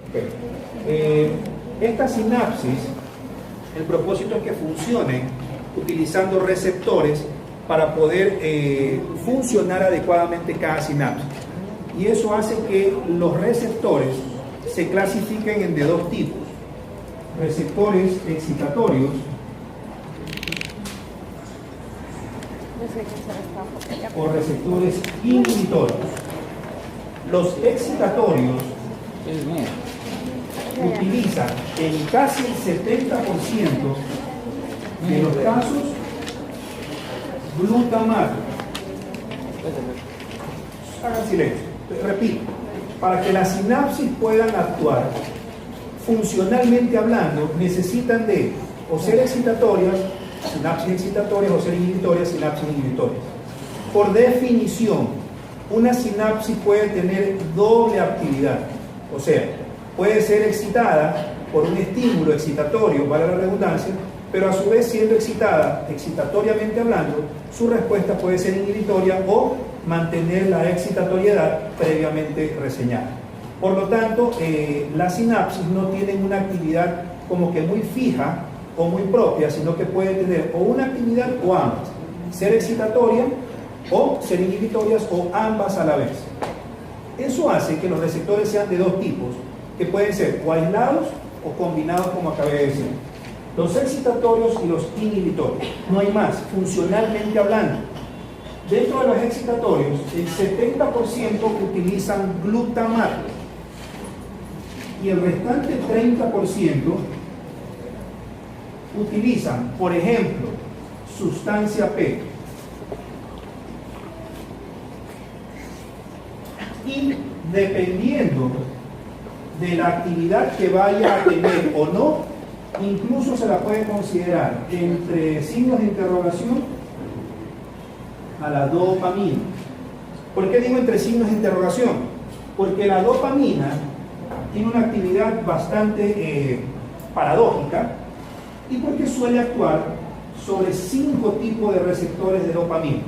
Okay. Esta sinapsis, el propósito es que funcione utilizando receptores para poder funcionar adecuadamente cada sinapsis. Y eso hace que los receptores se clasifiquen de dos tipos: receptores excitatorios o receptores inhibitorios. Los excitatorios utilizan en casi el 70% de los casos glutamato. Hagan silencio. Repito, para que las sinapsis puedan actuar funcionalmente hablando, necesitan de o ser excitatorias, sinapsis excitatorias, o ser inhibitorias, sinapsis inhibitorias. Por definición, una sinapsis puede tener doble actividad, o sea, puede ser excitada por un estímulo excitatorio, vale la redundancia, pero a su vez, siendo excitada excitatoriamente hablando, su respuesta puede ser inhibitoria o mantener la excitatoriedad previamente reseñada. Por lo tanto, las sinapsis no tienen una actividad como que muy fija o muy propia, sino que puede tener o una actividad o ambas, ser excitatoria o ser inhibitorias o ambas a la vez. Eso hace que los receptores sean de dos tipos, que pueden ser o aislados o combinados, como acabé de decir. Los excitatorios y los inhibitorios, no hay más, funcionalmente hablando. Dentro de los excitatorios, el 70% utilizan glutamato y el restante 30% utilizan, por ejemplo, sustancia P. Y dependiendo de la actividad que vaya a tener o no, incluso se la puede considerar entre signos de interrogación a la dopamina. ¿Por qué digo entre signos de interrogación? Porque la dopamina tiene una actividad bastante paradójica y porque suele actuar sobre 5 tipos de receptores de dopamina.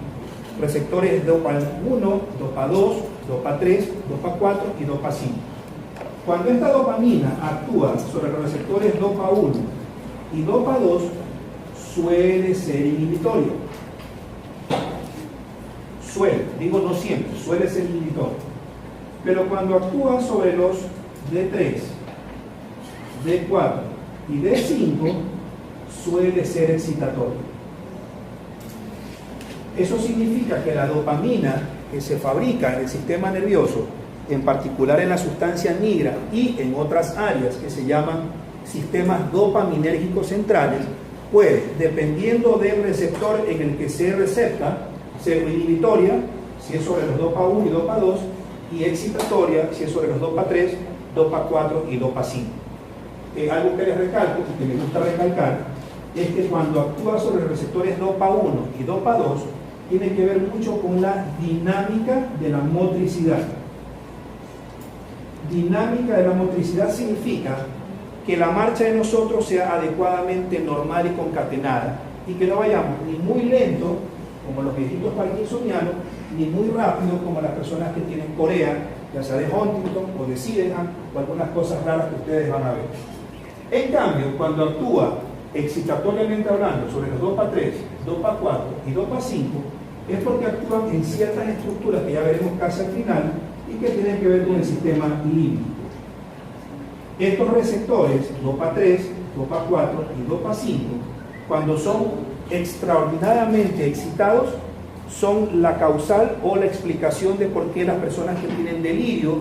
Receptores DOPA 1, DOPA 2, DOPA 3, DOPA 4 y DOPA 5. Cuando esta dopamina actúa sobre los receptores DOPA 1 y DOPA 2, suele ser inhibitorio. Suele, digo no siempre, suele ser inhibitorio. Pero cuando actúa sobre los D3, D4 y D5, suele ser excitatorio. Eso significa que la dopamina que se fabrica en el sistema nervioso, en particular en la sustancia nigra y en otras áreas que se llaman sistemas dopaminérgicos centrales, puede, dependiendo del receptor en el que se recepta, ser inhibitoria, si es sobre los DOPA 1 y DOPA 2, y excitatoria, si es sobre los DOPA 3, DOPA 4 y DOPA 5. Algo que les recalco y que me gusta recalcar es que cuando actúa sobre los receptores DOPA 1 y DOPA 2, tiene que ver mucho con la dinámica de la motricidad. Dinámica de la motricidad significa que la marcha de nosotros sea adecuadamente normal y concatenada y que no vayamos ni muy lento, como los viejitos parkinsonianos, ni muy rápido, como las personas que tienen corea, ya sea de Huntington o de Sydenham o algunas cosas raras que ustedes van a ver. En cambio, cuando actúa excitatoriamente hablando sobre los DOPA 3, DOPA 4 y DOPA 5, es porque actúan en ciertas estructuras que ya veremos casi al final y que tienen que ver con el sistema límbico. Estos receptores, DOPA 3, DOPA 4 y DOPA 5, cuando son extraordinariamente excitados, son la causal o la explicación de por qué las personas que tienen delirio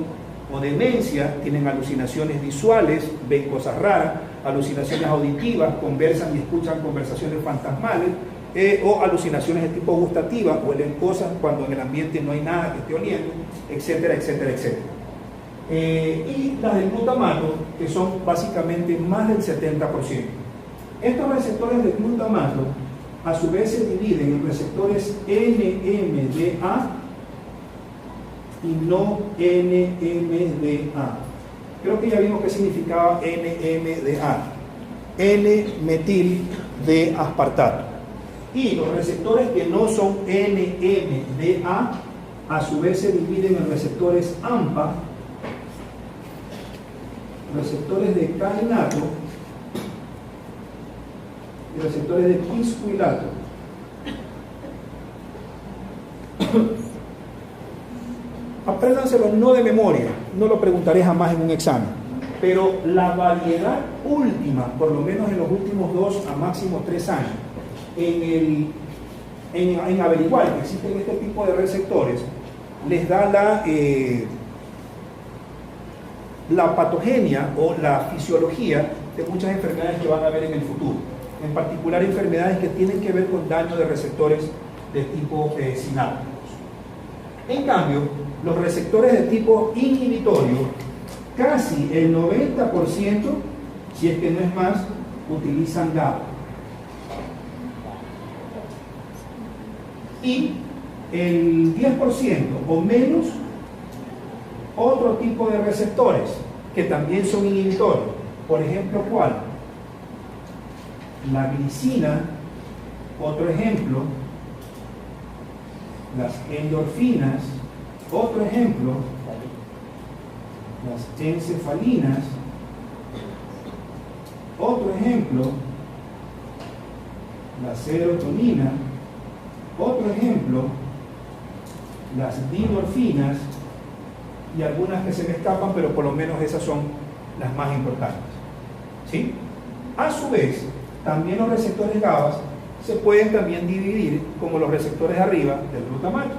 o demencia tienen alucinaciones visuales, ven cosas raras, alucinaciones auditivas, conversan y escuchan conversaciones fantasmales, o alucinaciones de tipo gustativa, huelen cosas cuando en el ambiente no hay nada que esté oliendo, etcétera, etcétera, etcétera. Y las del glutamato, que son básicamente más del 70%. Estos receptores de glutamato a su vez se dividen en receptores NMDA y no NMDA. Creo que ya vimos qué significaba NMDA, N-metil de aspartato. Y los receptores que no son NMDA a su vez se dividen en receptores AMPA receptores de cainato y receptores de quisquilato. Apréndanselo no de memoria, no lo preguntaré jamás en un examen, pero la variedad última, por lo menos en los últimos 2 a máximo 3 años, en averiguar que existen este tipo de receptores, les da la patogenia o la fisiología de muchas enfermedades que van a haber en el futuro, en particular enfermedades que tienen que ver con daño de receptores de tipo sinápticos. En cambio, los receptores de tipo inhibitorio, casi el 90%, si es que no es más, utilizan GABA. Y el 10% o menos, otro tipo de receptores que también son inhibitorios. Por ejemplo, ¿cuál? La glicina, otro ejemplo. Las endorfinas, otro ejemplo. Las encefalinas, otro ejemplo. La serotonina, otro ejemplo. Las dinorfinas y algunas que se me escapan, pero por lo menos esas son las más importantes. ¿Sí? A su vez, también los receptores GABA se pueden también dividir como los receptores de arriba del glutamato.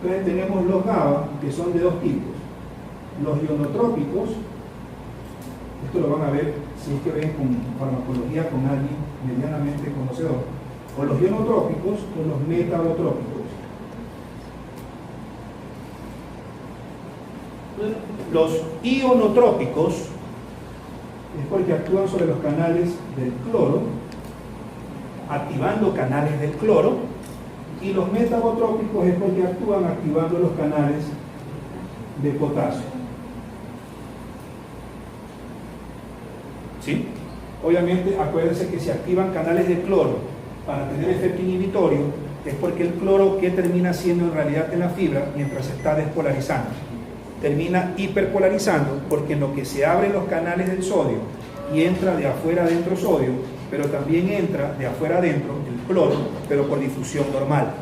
Entonces tenemos los GABA, que son de 2 tipos. Los ionotrópicos, esto lo van a ver si es que ven con farmacología con alguien medianamente conocedor, o los ionotrópicos o los metabotrópicos. Los ionotrópicos es porque actúan sobre los canales del cloro, activando canales del cloro, y los metabotrópicos es porque actúan activando los canales de potasio. ¿Sí? Obviamente, acuérdense que si activan canales de cloro para tener efecto inhibitorio, es porque el cloro, ¿qué termina haciendo en realidad en la fibra mientras se está despolarizando? Termina hiperpolarizando, porque en lo que se abren los canales del sodio y entra de afuera adentro sodio, pero también entra de afuera adentro el cloro, pero por difusión normal.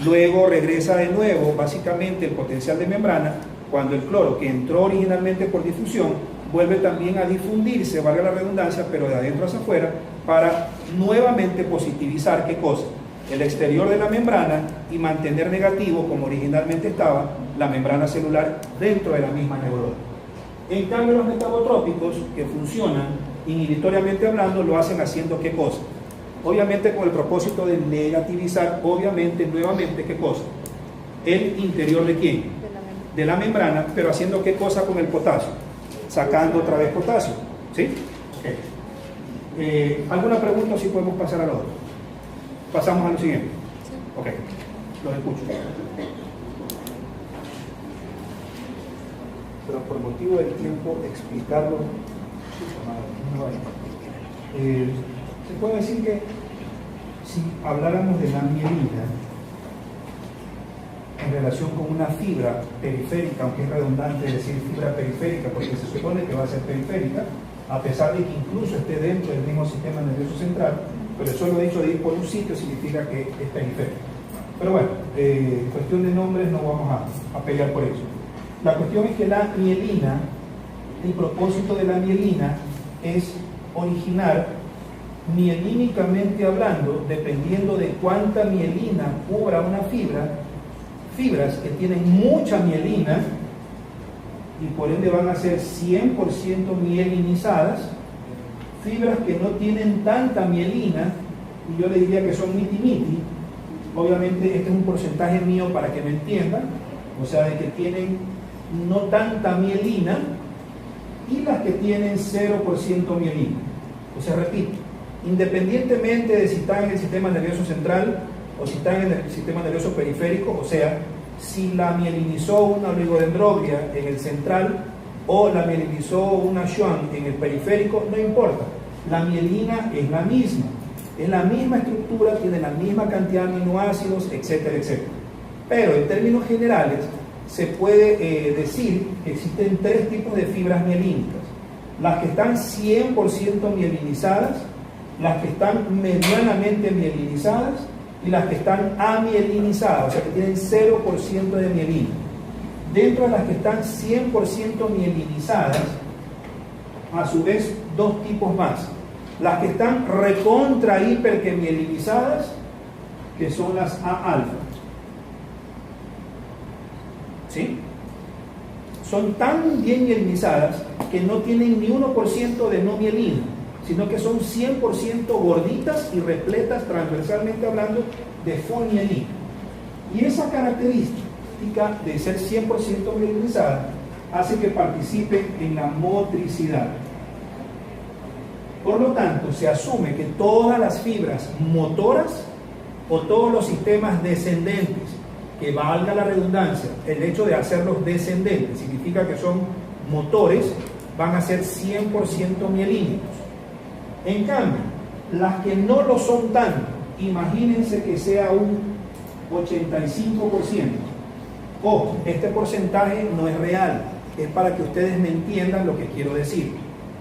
Luego regresa de nuevo básicamente el potencial de membrana, cuando el cloro, que entró originalmente por difusión, vuelve también a difundirse, valga la redundancia, pero de adentro hacia afuera, para nuevamente positivizar, ¿qué cosa? El exterior de la membrana, y mantener negativo, como originalmente estaba, la membrana celular dentro de la misma neurona. En cambio, los metabotrópicos, que funcionan inhibitoriamente hablando, lo hacen haciendo ¿qué cosa? Obviamente con el propósito de negativizar, obviamente, nuevamente, ¿qué cosa? El interior de ¿quién? De la membrana, pero haciendo ¿qué cosa con el potasio? Sacando otra vez potasio. ¿Sí? Okay. ¿Alguna pregunta? Si podemos pasar a lo otro. Pasamos a lo siguiente. Ok, los escucho. Pero por motivo del tiempo, explicarlo. Se puede decir que si habláramos de la mielina en relación con una fibra periférica, aunque es redundante decir fibra periférica porque se supone que va a ser periférica, a pesar de que incluso esté dentro del mismo sistema nervioso central, pero solo el hecho de ir por un sitio significa que es periférico. Pero bueno, cuestión de nombres no vamos a pelear por eso. La cuestión es que la mielina, el propósito de la mielina es originar, mielínicamente hablando, dependiendo de cuánta mielina cubra una fibra, fibras que tienen mucha mielina y por ende van a ser 100% mielinizadas, fibras que no tienen tanta mielina, y yo le diría que son miti-miti. Obviamente este es un porcentaje mío para que me entiendan, o sea, de que tienen no tanta mielina, y las que tienen 0% mielina. O sea, repito, independientemente de si están en el sistema nervioso central o si están en el sistema nervioso periférico, o sea, si la mielinizó una oligodendroglia en el central o la mielinizó una Schwann en el periférico, no importa. La mielina es la misma estructura, tiene la misma cantidad de aminoácidos, etcétera, etcétera. Pero en términos generales se puede decir que existen 3 tipos de fibras mielínicas. las que están 100% mielinizadas, las que están medianamente mielinizadas y las que están amielinizadas, o sea que tienen 0% de mielina. Dentro de las que están 100% mielinizadas, a su vez, dos tipos más. Las que están recontra hiper que mielinizadas, que son las A-alfa. ¿Sí? Son tan bien mielinizadas que no tienen ni 1% de no mielina, sino que son 100% gorditas y repletas, transversalmente hablando, de full mielina. Y esa característica de ser 100% mielinizada hace que participe en la motricidad. Por lo tanto, se asume que todas las fibras motoras o todos los sistemas descendentes, que valga la redundancia, el hecho de hacerlos descendentes significa que son motores, van a ser 100% mielínicos. En cambio, las que no lo son tanto, imagínense que sea un 85%. Ojo, este porcentaje no es real, es para que ustedes me entiendan lo que quiero decir.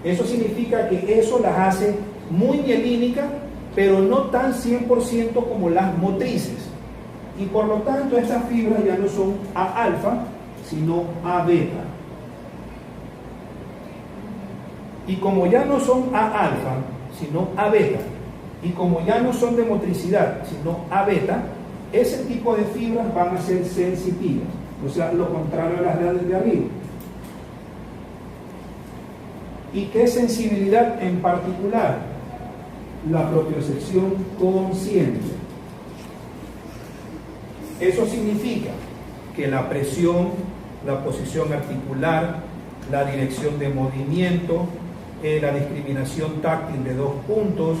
Eso significa que eso las hace muy mielínicas, pero no tan 100% como las motrices. Y por lo tanto, estas fibras ya no son A-alfa, sino A-beta. Y como ya no son A-alfa, sino A-beta, y como ya no son de motricidad, sino A-beta, ese tipo de fibras van a ser sensitivas, o sea, lo contrario a las de arriba. ¿Y qué sensibilidad en particular? La propiocepción consciente. Eso significa que la presión, la posición articular, la dirección de movimiento, la discriminación táctil de dos puntos,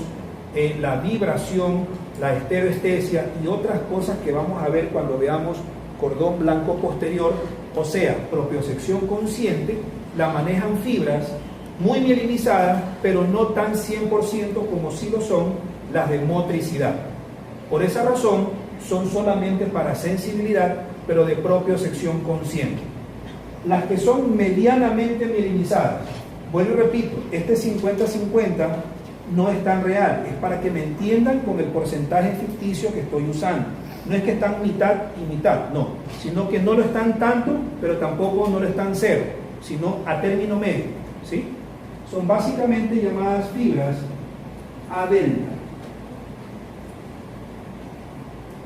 la vibración, la estereoestesia y otras cosas que vamos a ver cuando veamos cordón blanco posterior, o sea, propiocepción consciente, la manejan fibras muy mielinizadas, pero no tan 100% como sí lo son las de motricidad. Por esa razón, son solamente para sensibilidad, pero de propiocepción consciente. Las que son medianamente mielinizadas, bueno, y repito, este 50-50 no es tan real, es para que me entiendan con el porcentaje ficticio que estoy usando. No es que están mitad y mitad, no, sino que no lo están tanto, pero tampoco no lo están cero, sino a término medio, ¿sí? Son básicamente llamadas fibras A-delta.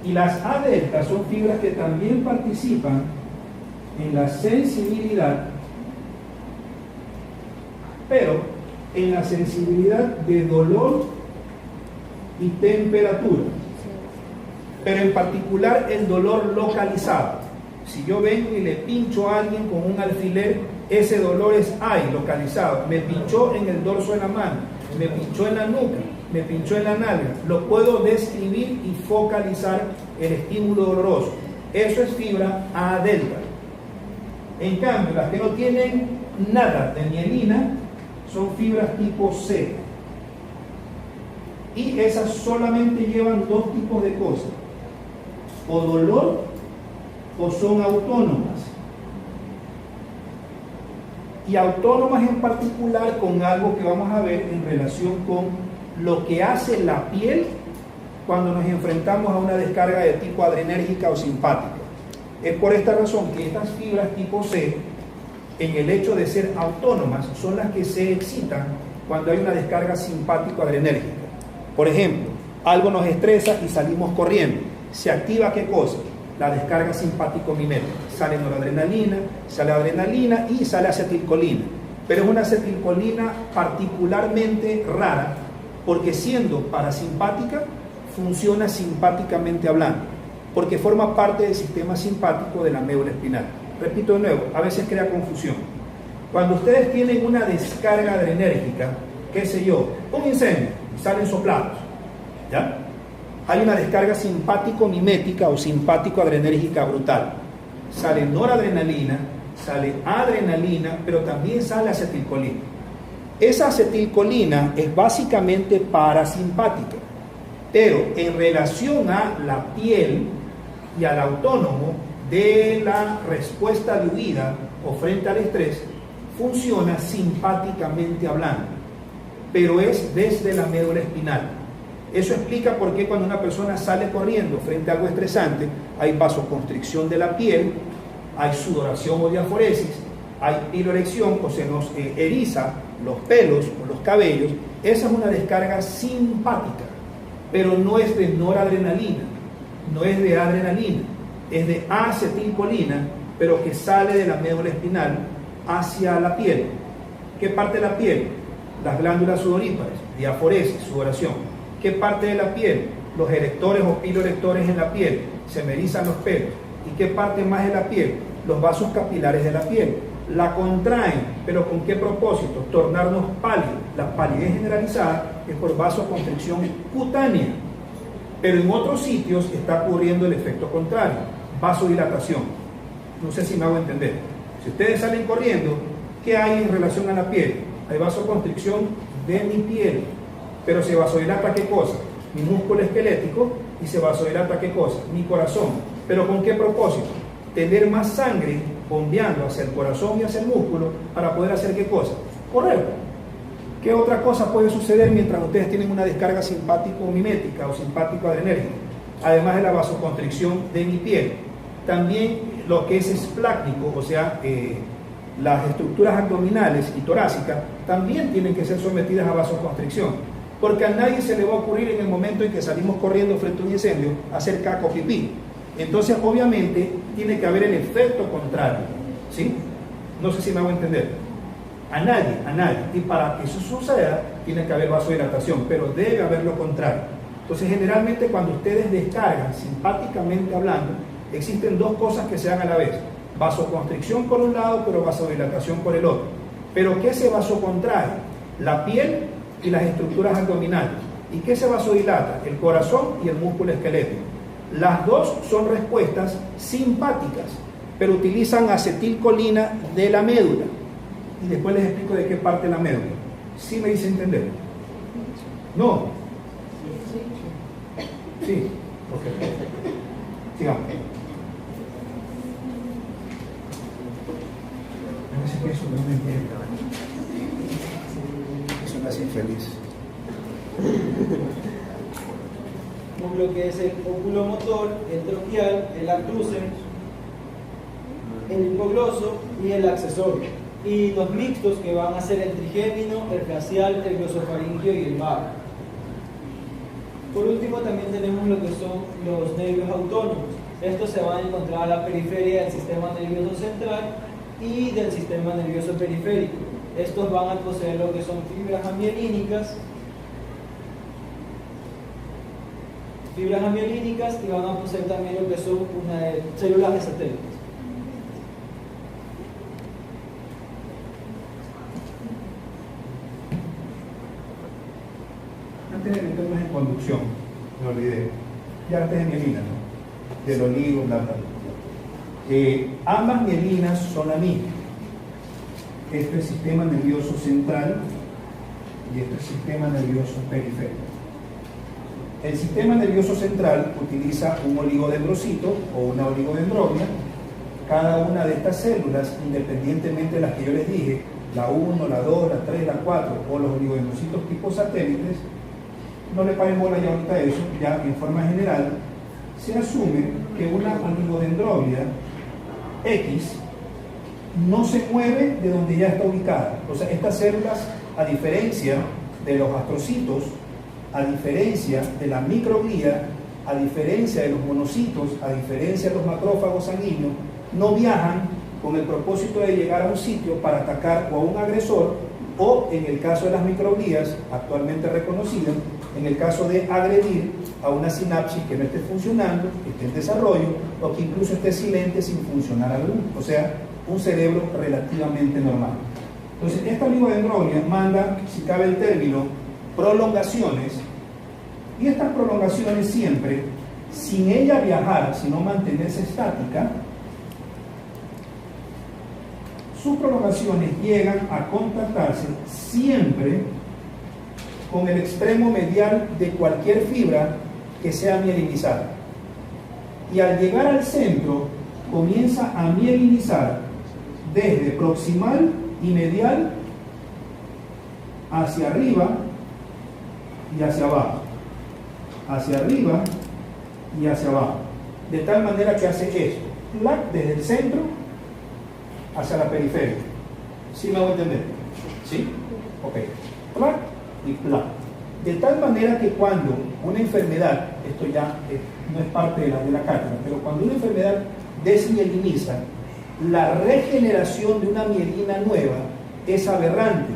Y las A-delta son fibras que también participan en la sensibilidad, pero en la sensibilidad de dolor y temperatura, pero en particular el dolor localizado. Si yo vengo y le pincho a alguien con un alfiler, ese dolor es ahí, localizado. Me pinchó en el dorso de la mano, me pinchó en la nuca, me pinchó en la nalga. Lo puedo describir y focalizar el estímulo doloroso. Eso es fibra A-delta. En cambio, las que no tienen nada de mielina son fibras tipo C. Y esas solamente llevan dos tipos de cosas: o dolor o son autónomas. Y autónomas en particular con algo que vamos a ver en relación con lo que hace la piel cuando nos enfrentamos a una descarga de tipo adrenérgica o simpática. Es por esta razón que estas fibras tipo C, en el hecho de ser autónomas, son las que se excitan cuando hay una descarga simpático-adrenérgica. Por ejemplo, algo nos estresa y salimos corriendo. ¿Se activa qué cosa? La descarga simpático-mimética. Sale noradrenalina, sale adrenalina y sale acetilcolina. Pero es una acetilcolina particularmente rara, porque siendo parasimpática, funciona simpáticamente hablando, porque forma parte del sistema simpático de la médula espinal. Repito de nuevo, a veces crea confusión. Cuando ustedes tienen una descarga adrenérgica, qué sé yo, un incendio, salen soplados, ¿ya? Hay una descarga simpático-mimética o simpático-adrenérgica brutal. Sale noradrenalina, sale adrenalina, pero también sale acetilcolina. Esa acetilcolina es básicamente parasimpática, pero en relación a la piel y al autónomo de la respuesta de huida o frente al estrés, funciona simpáticamente hablando, pero es desde la médula espinal. Eso explica por qué cuando una persona sale corriendo frente a algo estresante, hay vasoconstricción de la piel, hay sudoración o diaforesis, hay piloerección o se nos eriza los pelos o los cabellos. Esa es una descarga simpática, pero no es de noradrenalina, no es de adrenalina, es de acetilcolina, pero que sale de la médula espinal hacia la piel. ¿Qué parte de la piel? Las glándulas sudoríparas, diaforesis, sudoración. ¿Qué parte de la piel? Los erectores o piloerectores en la piel, se me erizan los pelos. ¿Y qué parte más de la piel? Los vasos capilares de la piel. La contraen, pero ¿con qué propósito? Tornarnos pálidos. La palidez generalizada es por vasoconstricción cutánea, pero en otros sitios está ocurriendo el efecto contrario, vasodilatación. No sé si me hago entender. Si ustedes salen corriendo, ¿qué hay en relación a la piel? Hay vasoconstricción de mi piel, pero se vasodilata ¿qué cosa? Mi músculo esquelético. Y se vasodilata ¿qué cosa? Mi corazón. ¿Pero con qué propósito? Tener más sangre bombeando hacia el corazón y hacia el músculo para poder hacer ¿qué cosa? Correr. ¿Qué otra cosa puede suceder mientras ustedes tienen una descarga simpático-mimética o simpático-adrenérgica? Además de la vasoconstricción de mi piel, también lo que es esplácnico, o sea, las estructuras abdominales y torácicas también tienen que ser sometidas a vasoconstricción, porque a nadie se le va a ocurrir en el momento en que salimos corriendo frente a un incendio hacer caca o pipí. Entonces, obviamente, tiene que haber el efecto contrario, ¿sí? No sé si me hago entender. A nadie. Y para que eso suceda, tiene que haber vasodilatación, pero debe haber lo contrario. Entonces, generalmente, cuando ustedes descargan, simpáticamente hablando, existen dos cosas que se dan a la vez. Vasoconstricción por un lado, pero vasodilatación por el otro. ¿Pero qué se vasocontrae? La piel y las estructuras abdominales. ¿Y qué se vasodilata? El corazón y el músculo esquelético. Las dos son respuestas simpáticas, pero utilizan acetilcolina de la médula. Y después les explico de qué parte de la médula. ¿Sí me dice entender? ¿No? Sí. Ok. Sigamos. Eso no me entiende. Eso me hace infeliz. Lo que es el oculomotor, el troquial, el abducen, el hipogloso y el accesorio. Y los mixtos que van a ser el trigémino, el facial, el glosofaringio y el vago. Por último también tenemos lo que son los nervios autónomos. Estos se van a encontrar a la periferia del sistema nervioso central y del sistema nervioso periférico. Estos van a poseer lo que son fibras amielínicas y van a poseer también lo que son células de satélites. Antes de meternos en conducción, me olvidé, ya antes de mielina, ¿no? Del olivo, bla, bla, bla. Ambas mielinas son la misma. Este es el sistema nervioso central y este es el sistema nervioso periférico. El sistema nervioso central utiliza un oligodendrocito o una oligodendromia. Cada una de estas células, independientemente de las que yo les dije, la 1, la 2, la 3, la 4 o los oligodendrocitos tipo satélites, no le paren bola ya ahorita a eso, ya en forma general, se asume que una oligodendromia X no se mueve de donde ya está ubicada. O sea, estas células, a diferencia de los astrocitos, a diferencia de la microglía, a diferencia de los monocitos, a diferencia de los macrófagos sanguíneos, no viajan con el propósito de llegar a un sitio para atacar o a un agresor, o en el caso de las microglías, actualmente reconocidas, en el caso de agredir a una sinapsis que no esté funcionando, que esté en desarrollo, o que incluso esté silente sin funcionar alguno, o sea, un cerebro relativamente normal. Entonces, esta oligodendromia manda, si cabe el término, prolongaciones, y estas prolongaciones siempre, sin ella viajar, sino mantenerse estática, sus prolongaciones llegan a contactarse siempre con el extremo medial de cualquier fibra que sea mielinizada. Y al llegar al centro, comienza a mielinizar desde proximal y medial hacia arriba y hacia abajo, hacia arriba y hacia abajo, de tal manera que hace esto, plac, desde el centro hacia la periferia. ¿Sí me voy a entender? ¿Sí? Ok. Plac y plac. De tal manera que cuando una enfermedad, esto ya no es parte de la cátedra, pero cuando una enfermedad desmieliniza, la regeneración de una mielina nueva es aberrante,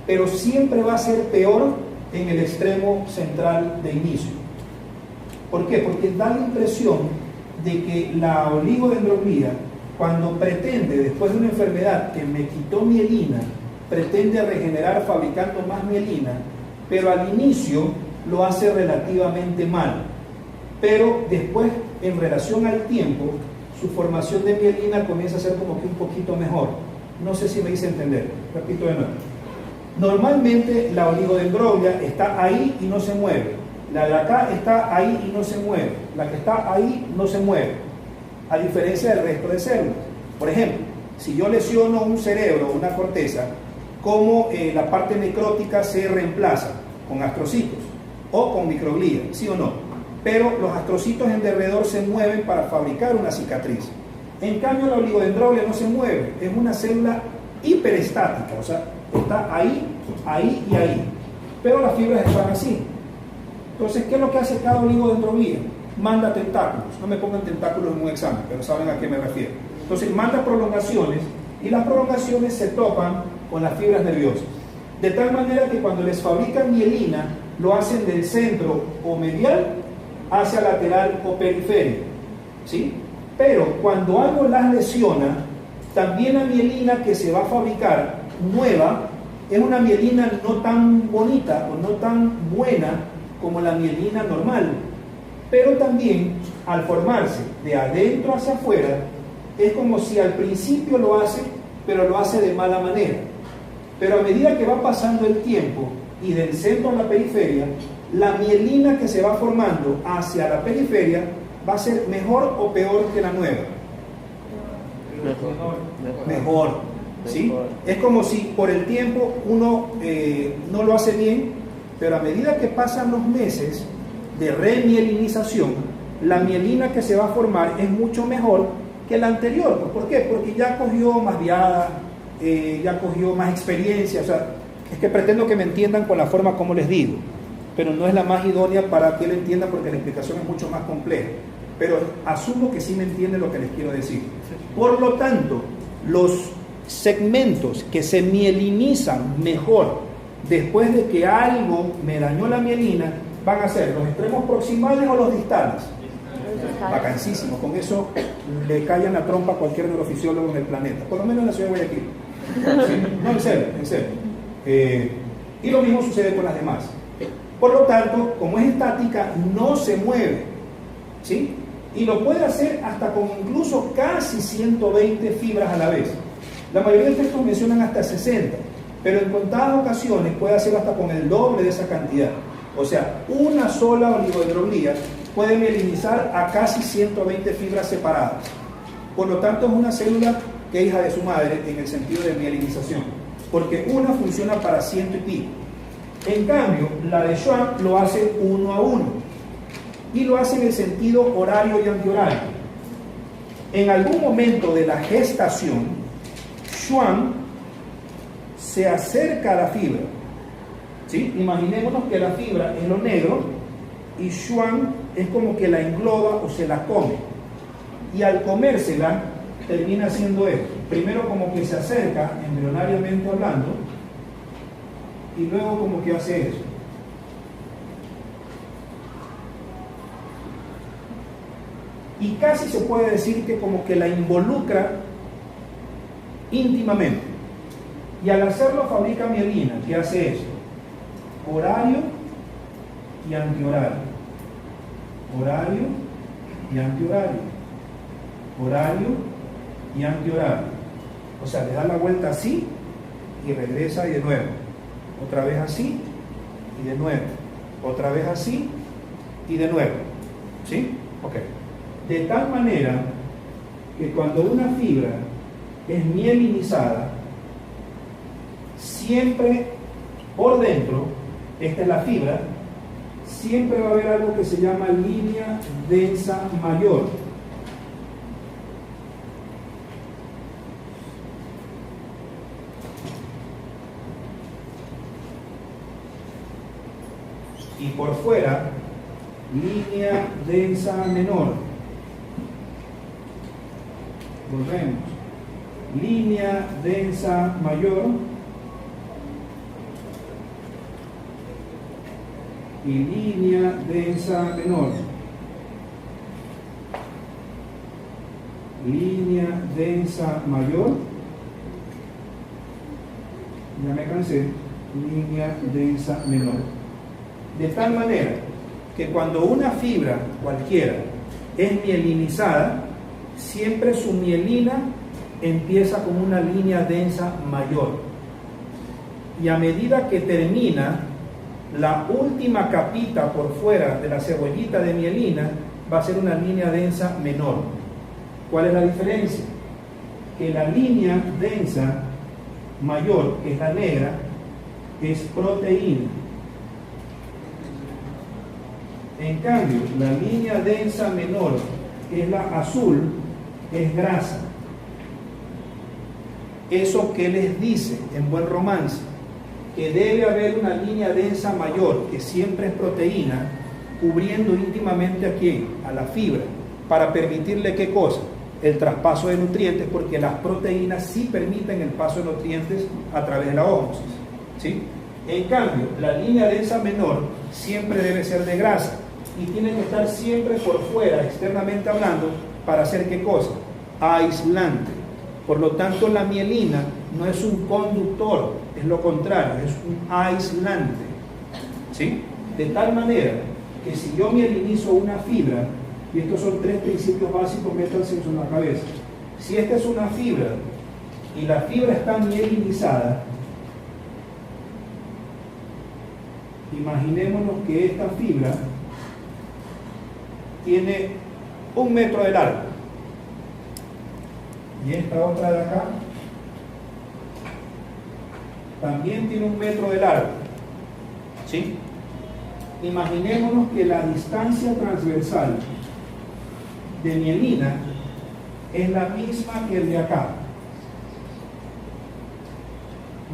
pero siempre va a ser peor en el extremo central de inicio. ¿Por qué? Porque da la impresión de que la oligodendroglía, cuando pretende, después de una enfermedad que me quitó mielina, pretende regenerar fabricando más mielina, pero al inicio lo hace relativamente mal. Pero después, en relación al tiempo, su formación de mielina comienza a ser como que un poquito mejor. No sé si me hice entender. Repito de nuevo. Normalmente la oligodendroglía está ahí y no se mueve. La de acá está ahí y no se mueve. La que está ahí no se mueve. A diferencia del resto de células. Por ejemplo, si yo lesiono un cerebro o una corteza, ¿cómo la parte necrótica se reemplaza? Con astrocitos o con microglía, ¿sí o no? Pero los astrocitos en derredor se mueven para fabricar una cicatriz. En cambio, la oligodendroglía no se mueve. Es una célula hiperestática, o sea, está ahí, ahí y ahí. Pero las fibras están así. Entonces, ¿qué es lo que hace cada oligodendroglía? Manda tentáculos. No me pongan tentáculos en un examen, pero saben a qué me refiero. Entonces, manda prolongaciones y las prolongaciones se topan con las fibras nerviosas. De tal manera que cuando les fabrican mielina, lo hacen del centro o medial hacia lateral o periferia. ¿Sí? Pero cuando algo las lesiona, también la mielina que se va a fabricar nueva es una mielina no tan bonita o no tan buena como la mielina normal. Pero también al formarse de adentro hacia afuera, es como si al principio lo hace, pero lo hace de mala manera. Pero a medida que va pasando el tiempo y del centro a la periferia, la mielina que se va formando hacia la periferia va a ser mejor o peor que la nueva. Mejor. ¿Sí? Es como si por el tiempo uno no lo hace bien, pero a medida que pasan los meses de remielinización, la mielina que se va a formar es mucho mejor que la anterior. ¿Por qué? Porque ya cogió más viada, ya cogió más experiencia. O sea, es que pretendo que me entiendan con la forma como les digo, pero no es la más idónea para que lo entiendan porque la explicación es mucho más compleja. Pero asumo que sí me entienden lo que les quiero decir. Por lo tanto, los segmentos que se mielinizan mejor después de que algo me dañó la mielina van a ser los extremos proximales o los distales. Vacancísimo, con eso le callan la trompa a cualquier neurofisiólogo en el planeta, por lo menos en la ciudad de Guayaquil. ¿Sí? No, en serio, en serio. Y lo mismo sucede con las demás. Por lo tanto, como es estática, no se mueve, ¿sí? Y lo puede hacer hasta con incluso casi 120 fibras a la vez. La mayoría de textos mencionan hasta 60, pero en contadas ocasiones puede hacerlo hasta con el doble de esa cantidad. O sea, una sola oligodendroglía puede mielinizar a casi 120 fibras separadas. Por lo tanto, es una célula que es hija de su madre en el sentido de mielinización, porque una funciona para 100 y pico. En cambio, la de Schwann lo hace 1 a 1 y lo hace en el sentido horario y antihorario. En algún momento de la gestación, Schwann se acerca a la fibra. ¿Sí? Imaginémonos que la fibra es lo negro y Schwann es como que la engloba o se la come. Y al comérsela, termina haciendo esto. Primero como que se acerca, embrionariamente hablando, y luego como que hace eso. Y casi se puede decir que como que la involucra íntimamente. Y al hacerlo fabrica mielina, que hace eso. Horario y antihorario. Horario y antihorario. Horario y antihorario. O sea, le da la vuelta así y regresa y de nuevo. Otra vez así y de nuevo. Otra vez así y de nuevo. ¿Sí? Ok. De tal manera que cuando una fibra es mielinizada, siempre por dentro, esta es la fibra, siempre va a haber algo que se llama línea densa mayor. Y por fuera, línea densa menor. Volvemos. Línea densa mayor. Y línea densa menor. Línea densa mayor. Ya me cansé. Línea densa menor. De tal manera que cuando una fibra cualquiera es mielinizada, siempre su mielina empieza con una línea densa mayor. Y a medida que termina, la última capita por fuera de la cebollita de mielina va a ser una línea densa menor. ¿Cuál es la diferencia? Que la línea densa mayor, que es la negra, es proteína. En cambio, la línea densa menor, que es la azul, es grasa. ¿Eso qué les dice en buen romance? Que debe haber una línea densa mayor, que siempre es proteína, cubriendo íntimamente ¿a quién? A la fibra, para permitirle ¿qué cosa? El traspaso de nutrientes, porque las proteínas sí permiten el paso de nutrientes a través de la ósmosis, ¿sí? En cambio, la línea densa menor siempre debe ser de grasa y tiene que estar siempre por fuera, externamente hablando, para hacer ¿qué cosa? Aislante. Por lo tanto, la mielina no es un conductor, es lo contrario, es un aislante, ¿sí? De tal manera que si yo mielinizo una fibra, y estos son 3 principios básicos, métanse en la cabeza. Si esta es una fibra y la fibra está mielinizada, imaginémonos que esta fibra tiene 1 metro de largo y esta otra de acá también tiene 1 metro de largo, ¿sí? Imaginémonos que la distancia transversal de mielina es la misma que el de acá,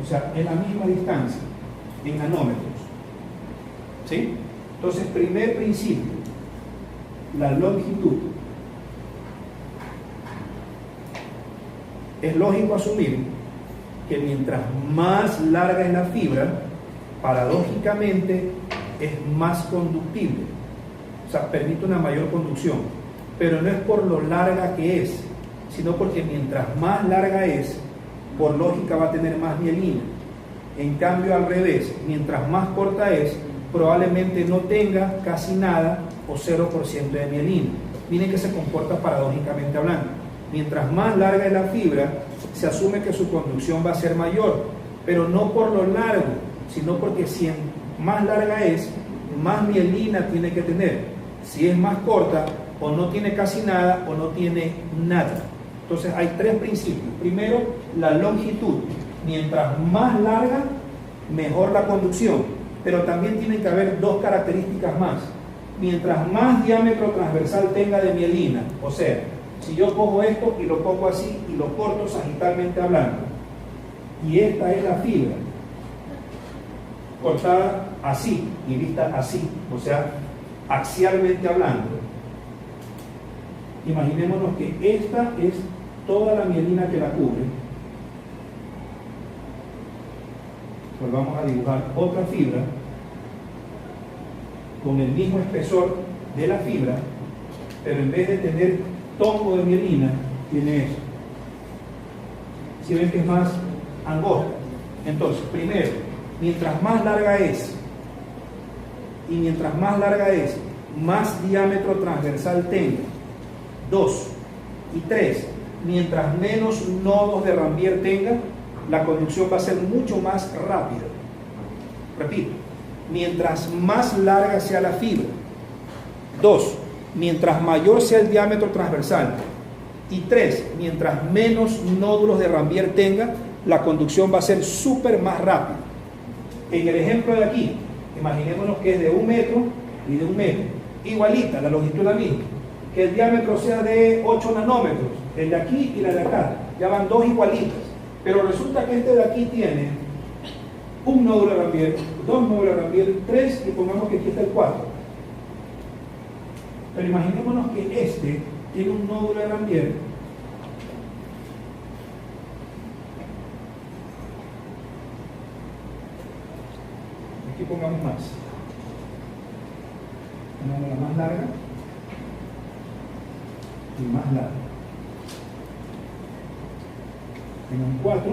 o sea, es la misma distancia en nanómetros, ¿sí? Entonces, primer principio, la longitud. Es lógico asumir que mientras más larga es la fibra, paradójicamente es más conductible, o sea, permite una mayor conducción, pero no es por lo larga que es, sino porque mientras más larga es, por lógica va a tener más mielina. En cambio, al revés, mientras más corta es, probablemente no tenga casi nada o 0% de mielina. Miren que se comporta paradójicamente hablando. Mientras más larga es la fibra, se asume que su conducción va a ser mayor, pero no por lo largo, sino porque si más larga es, más mielina tiene que tener. Si es más corta, o no tiene casi nada, o no tiene nada. Entonces hay 3 principios. Primero, la longitud. Mientras más larga, mejor la conducción. Pero también tienen que haber 2 características más. Mientras más diámetro transversal tenga de mielina, o sea, si yo cojo esto y lo pongo así y lo corto sagitalmente hablando, y esta es la fibra, cortada así y vista así, o sea, axialmente hablando, imaginémonos que esta es toda la mielina que la cubre. Pues vamos a dibujar otra fibra con el mismo espesor de la fibra, pero en vez de tener tongo de mielina, tiene eso. Si ven que es más angosta. Entonces, primero, mientras más larga es, y mientras más larga es, más diámetro transversal tenga. 2 y 3, mientras menos nodos de Rambier tenga, la conducción va a ser mucho más rápida. Repito, mientras más larga sea la fibra. 2, mientras mayor sea el diámetro transversal. Y 3, mientras menos nódulos de Rambier tenga, la conducción va a ser súper más rápida. En el ejemplo de aquí, imaginémonos que es de 1 metro y de 1 metro, igualita, la longitud la misma, que el diámetro sea de 8 nanómetros, el de aquí y la de acá, ya van 2 igualitas, pero resulta que este de aquí tiene un nódulo de Rambier, 2 nódulos de Rambier, 3 y pongamos que aquí está el 4. Pero imaginémonos que este tiene un nódulo de Rambier aquí pongamos más, pongamos la más larga y más larga, en un 4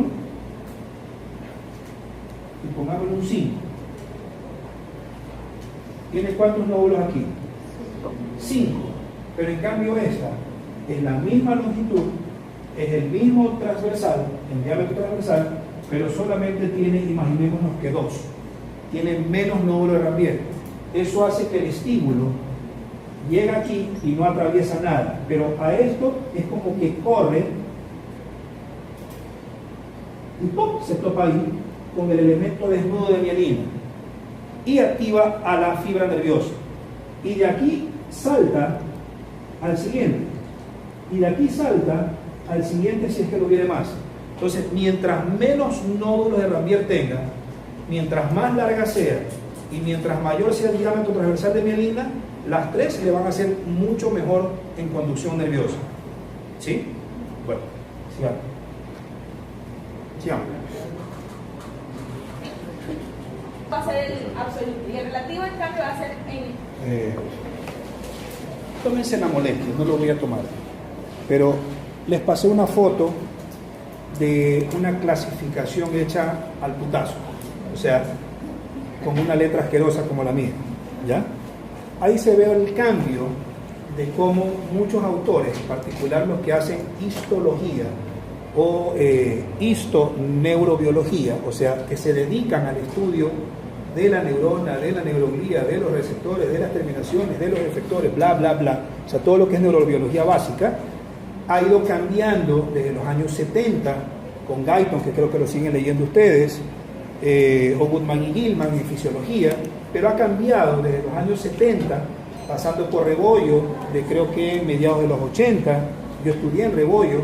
y pongámosle un 5. ¿Tiene cuántos nódulos aquí? 5. Pero en cambio esta es la misma longitud, es el mismo transversal, el diámetro transversal, pero solamente tiene, imaginémonos que 2. Tiene menos nódulos de Rambier. Eso hace que el estímulo llegue aquí y no atraviesa nada. Pero a esto es como que corre y ¡pum! Se topa ahí con el elemento desnudo de mielina y activa a la fibra nerviosa. Y de aquí salta al siguiente. Y de aquí salta al siguiente si es que lo hubiere más. Entonces, mientras menos nódulos de Rambier tenga, mientras más larga sea y mientras mayor sea el diámetro transversal de mielina, las 3 le van a hacer mucho mejor en conducción nerviosa. ¿Sí? Bueno, sigamos. Sigamos. Va a ser el absoluto y el relativo en cambio va a ser en... Tómense la molestia, no lo voy a tomar, pero les pasé una foto de una clasificación hecha al putazo, o sea, con una letra asquerosa como la mía, ¿ya? Ahí se ve el cambio de cómo muchos autores, en particular los que hacen histología o histoneurobiología, o sea, que se dedican al estudio de la neurona, de la neuroglía, de los receptores, de las terminaciones, de los efectores, bla, bla, bla, o sea, todo lo que es neurobiología básica, ha ido cambiando desde los años 70, con Guyton, que creo que lo siguen leyendo ustedes, o Goodman y Gilman en fisiología, pero ha cambiado desde los años 70, pasando por Rebollo, de creo que mediados de los 80, yo estudié en Rebollo,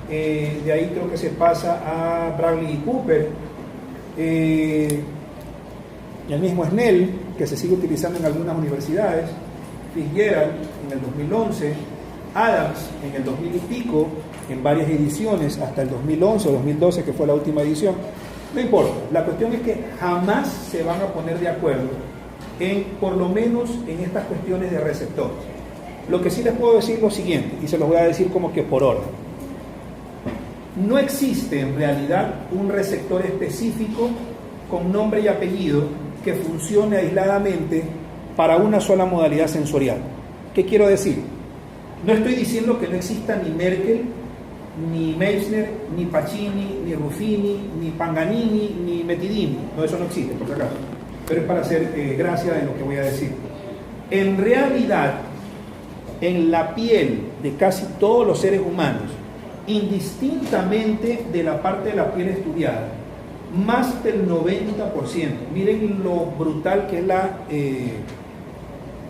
de ahí creo que se pasa a Bradley y Cooper, y el mismo Snell, que se sigue utilizando en algunas universidades, Fitzgerald en el 2011, Adams en el 2000 y pico, en varias ediciones, hasta el 2011 o 2012, que fue la última edición. No importa, la cuestión es que jamás se van a poner de acuerdo en, por lo menos en estas cuestiones de receptores. Lo que sí les puedo decir es lo siguiente, y se los voy a decir como que por orden. No existe en realidad un receptor específico con nombre y apellido que funcione aisladamente para una sola modalidad sensorial. ¿Qué quiero decir? No estoy diciendo que no exista ni Merkel, ni Meissner, ni Pacini, ni Ruffini, ni Panganini, ni Metidini. No, eso no existe, por si acaso. Pero es para hacer gracia de lo que voy a decir. En realidad, en la piel de casi todos los seres humanos, indistintamente de la parte de la piel estudiada, más del 90%, miren lo brutal que es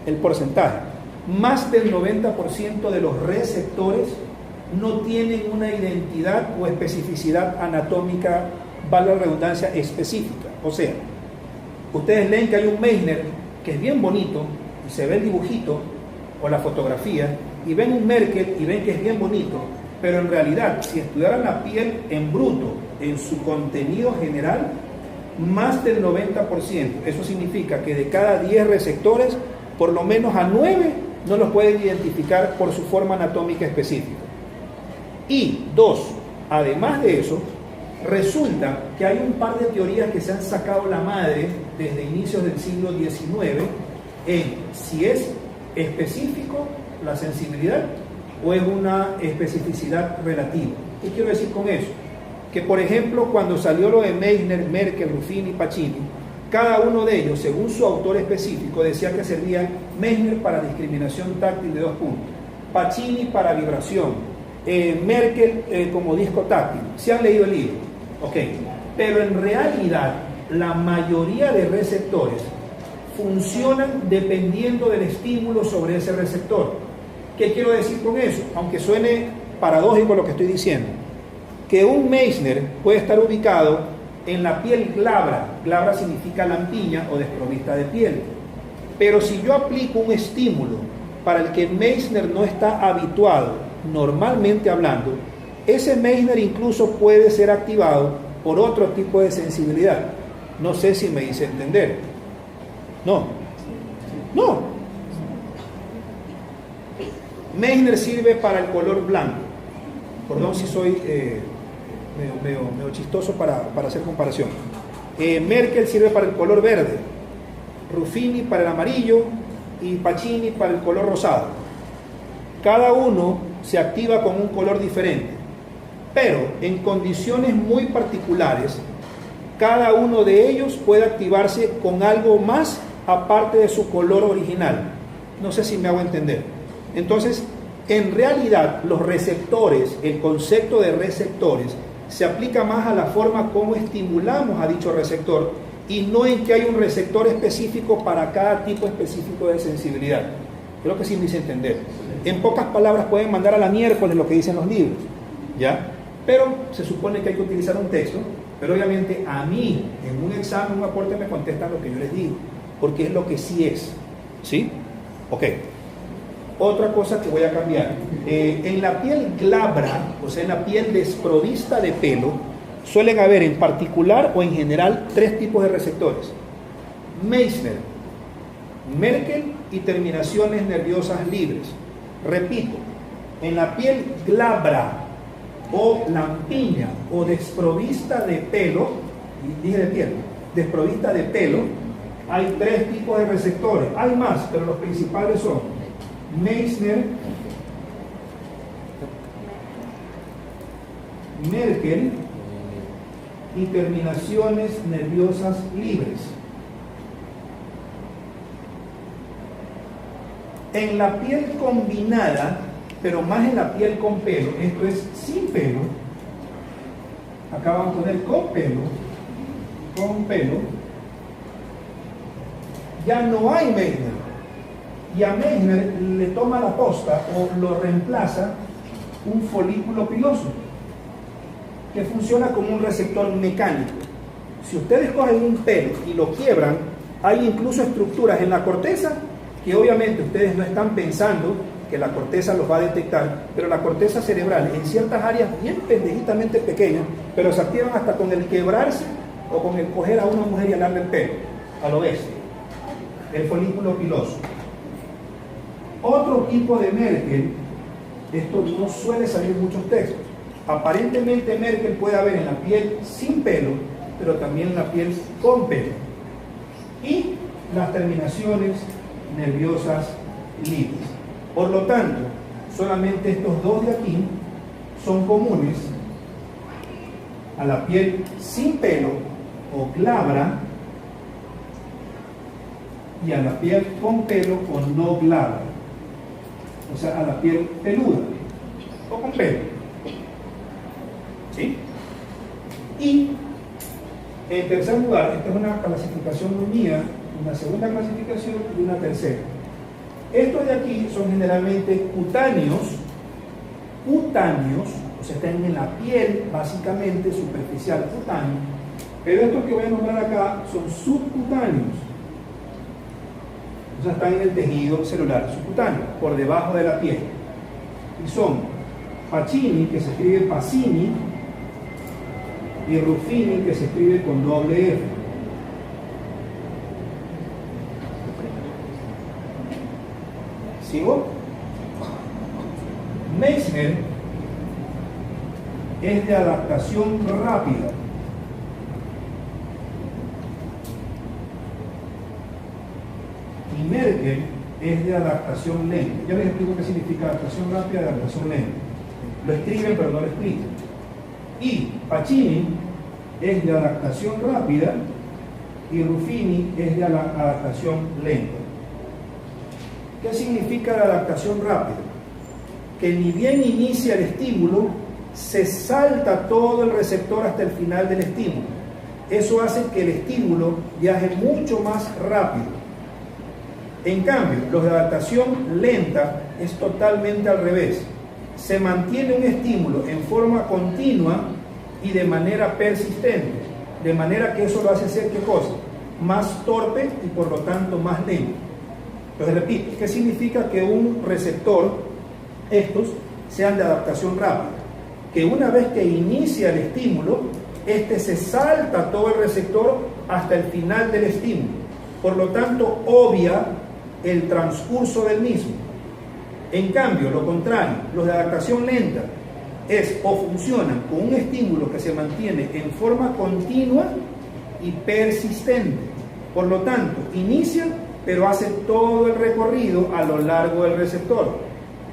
el porcentaje, más del 90% de los receptores no tienen una identidad o especificidad anatómica, valga la redundancia, específica. O sea, ustedes leen que hay un Meissner que es bien bonito y se ve el dibujito o la fotografía, y ven un Merkel y ven que es bien bonito, pero en realidad, si estudiaran la piel en bruto, en su contenido general, más del 90%. Eso significa que de cada 10 receptores, por lo menos a 9 no los pueden identificar por su forma anatómica específica. Y 2, además de eso, resulta que hay un par de teorías que se han sacado la madre desde inicios del siglo XIX en si es específico la sensibilidad o es una especificidad relativa. ¿Qué quiero decir con eso? Que, por ejemplo, cuando salió lo de Meissner, Merkel, Ruffini y Pacini, cada uno de ellos, según su autor específico, decía que servía Meissner para discriminación táctil de 2 puntos, Pacini para vibración, Merkel como disco táctil. Si han leído el libro, Ok, pero en realidad la mayoría de receptores funcionan dependiendo del estímulo sobre ese receptor. ¿Qué quiero decir con eso? Aunque suene paradójico lo que estoy diciendo, que un Meissner puede estar ubicado en la piel glabra. Glabra significa lampiña o desprovista de piel. Pero si yo aplico un estímulo para el que Meissner no está habituado, normalmente hablando, ese Meissner incluso puede ser activado por otro tipo de sensibilidad. No sé si me hice entender. No. Meissner sirve para el color blanco. Perdón si soy medio chistoso para hacer comparación. Merkel sirve para el color verde, Ruffini para el amarillo y Pacini para el color rosado. Cada uno se activa con un color diferente, pero en condiciones muy particulares, cada uno de ellos puede activarse con algo más aparte de su color original. No sé si me hago entender. Entonces, en realidad, los receptores, el concepto de receptores, se aplica más a la forma como estimulamos a dicho receptor y no en que hay un receptor específico para cada tipo específico de sensibilidad. Creo que sí me hice entender. En pocas palabras pueden mandar a la miércoles lo que dicen los libros, ¿ya? Pero se supone que hay que utilizar un texto, pero obviamente a mí, en un examen, un aporte, me contestan lo que yo les digo, porque es lo que sí es, ¿sí? Ok. Otra cosa que voy a cambiar, en la piel glabra, o sea, en la piel desprovista de pelo, suelen haber en particular o en general 3 tipos de receptores: Meissner, Merkel y terminaciones nerviosas libres. Repito, en la piel glabra o lampiña o desprovista de pelo, dije de piel, desprovista de pelo, hay 3 tipos de receptores. Hay más, pero los principales son Meissner, Merkel y terminaciones nerviosas libres. En la piel combinada, pero más en la piel con pelo, esto es sin pelo, acá vamos a poner con pelo, ya no hay Meissner. Y a Meissner le toma la posta o lo reemplaza un folículo piloso que funciona como un receptor mecánico. Si ustedes cogen un pelo y lo quiebran, hay incluso estructuras en la corteza que obviamente ustedes no están pensando que la corteza los va a detectar, pero la corteza cerebral en ciertas áreas bien pendejitamente pequeñas, pero se activan hasta con el quebrarse o con el coger a una mujer y alarle el pelo, a lo bestia, el folículo piloso. Otro tipo de Merkel, esto no suele salir en muchos textos. Aparentemente Merkel puede haber en la piel sin pelo, pero también en la piel con pelo. Y las terminaciones nerviosas libres. Por lo tanto, solamente estos 2 de aquí son comunes a la piel sin pelo o glabra y a la piel con pelo o no glabra. O sea, a la piel peluda o con pelo. ¿Sí? Y en tercer lugar, esta es una clasificación mía, una segunda clasificación y una tercera. Estos de aquí son generalmente cutáneos, o sea, están en la piel, básicamente superficial cutáneo, pero estos que voy a nombrar acá son subcutáneos. O sea, están en el tejido celular subcutáneo, por debajo de la piel. Y son Pacini, que se escribe Pacini, y Ruffini, que se escribe con doble F. ¿Sigo? Meissner es de adaptación rápida. Y Merkel es de adaptación lenta. Ya les explico qué significa adaptación rápida y adaptación lenta. Lo escriben, pero no lo explican. Y Pacini es de adaptación rápida y Ruffini es de adaptación lenta. ¿Qué significa la adaptación rápida? Que ni bien inicia el estímulo, se salta todo el receptor hasta el final del estímulo. Eso hace que el estímulo viaje mucho más rápido. En cambio, los de adaptación lenta es totalmente al revés. Se mantiene un estímulo en forma continua y de manera persistente, de manera que eso lo hace ser, ¿qué cosa? Más torpe y por lo tanto más lento. Entonces repito, ¿qué significa que un receptor, estos, sean de adaptación rápida? Que una vez que inicia el estímulo, este se salta todo el receptor hasta el final del estímulo. Por lo tanto, obvia el transcurso del mismo. En cambio, lo contrario, los de adaptación lenta es o funcionan con un estímulo que se mantiene en forma continua y persistente. Por lo tanto, inicia, pero hace todo el recorrido a lo largo del receptor.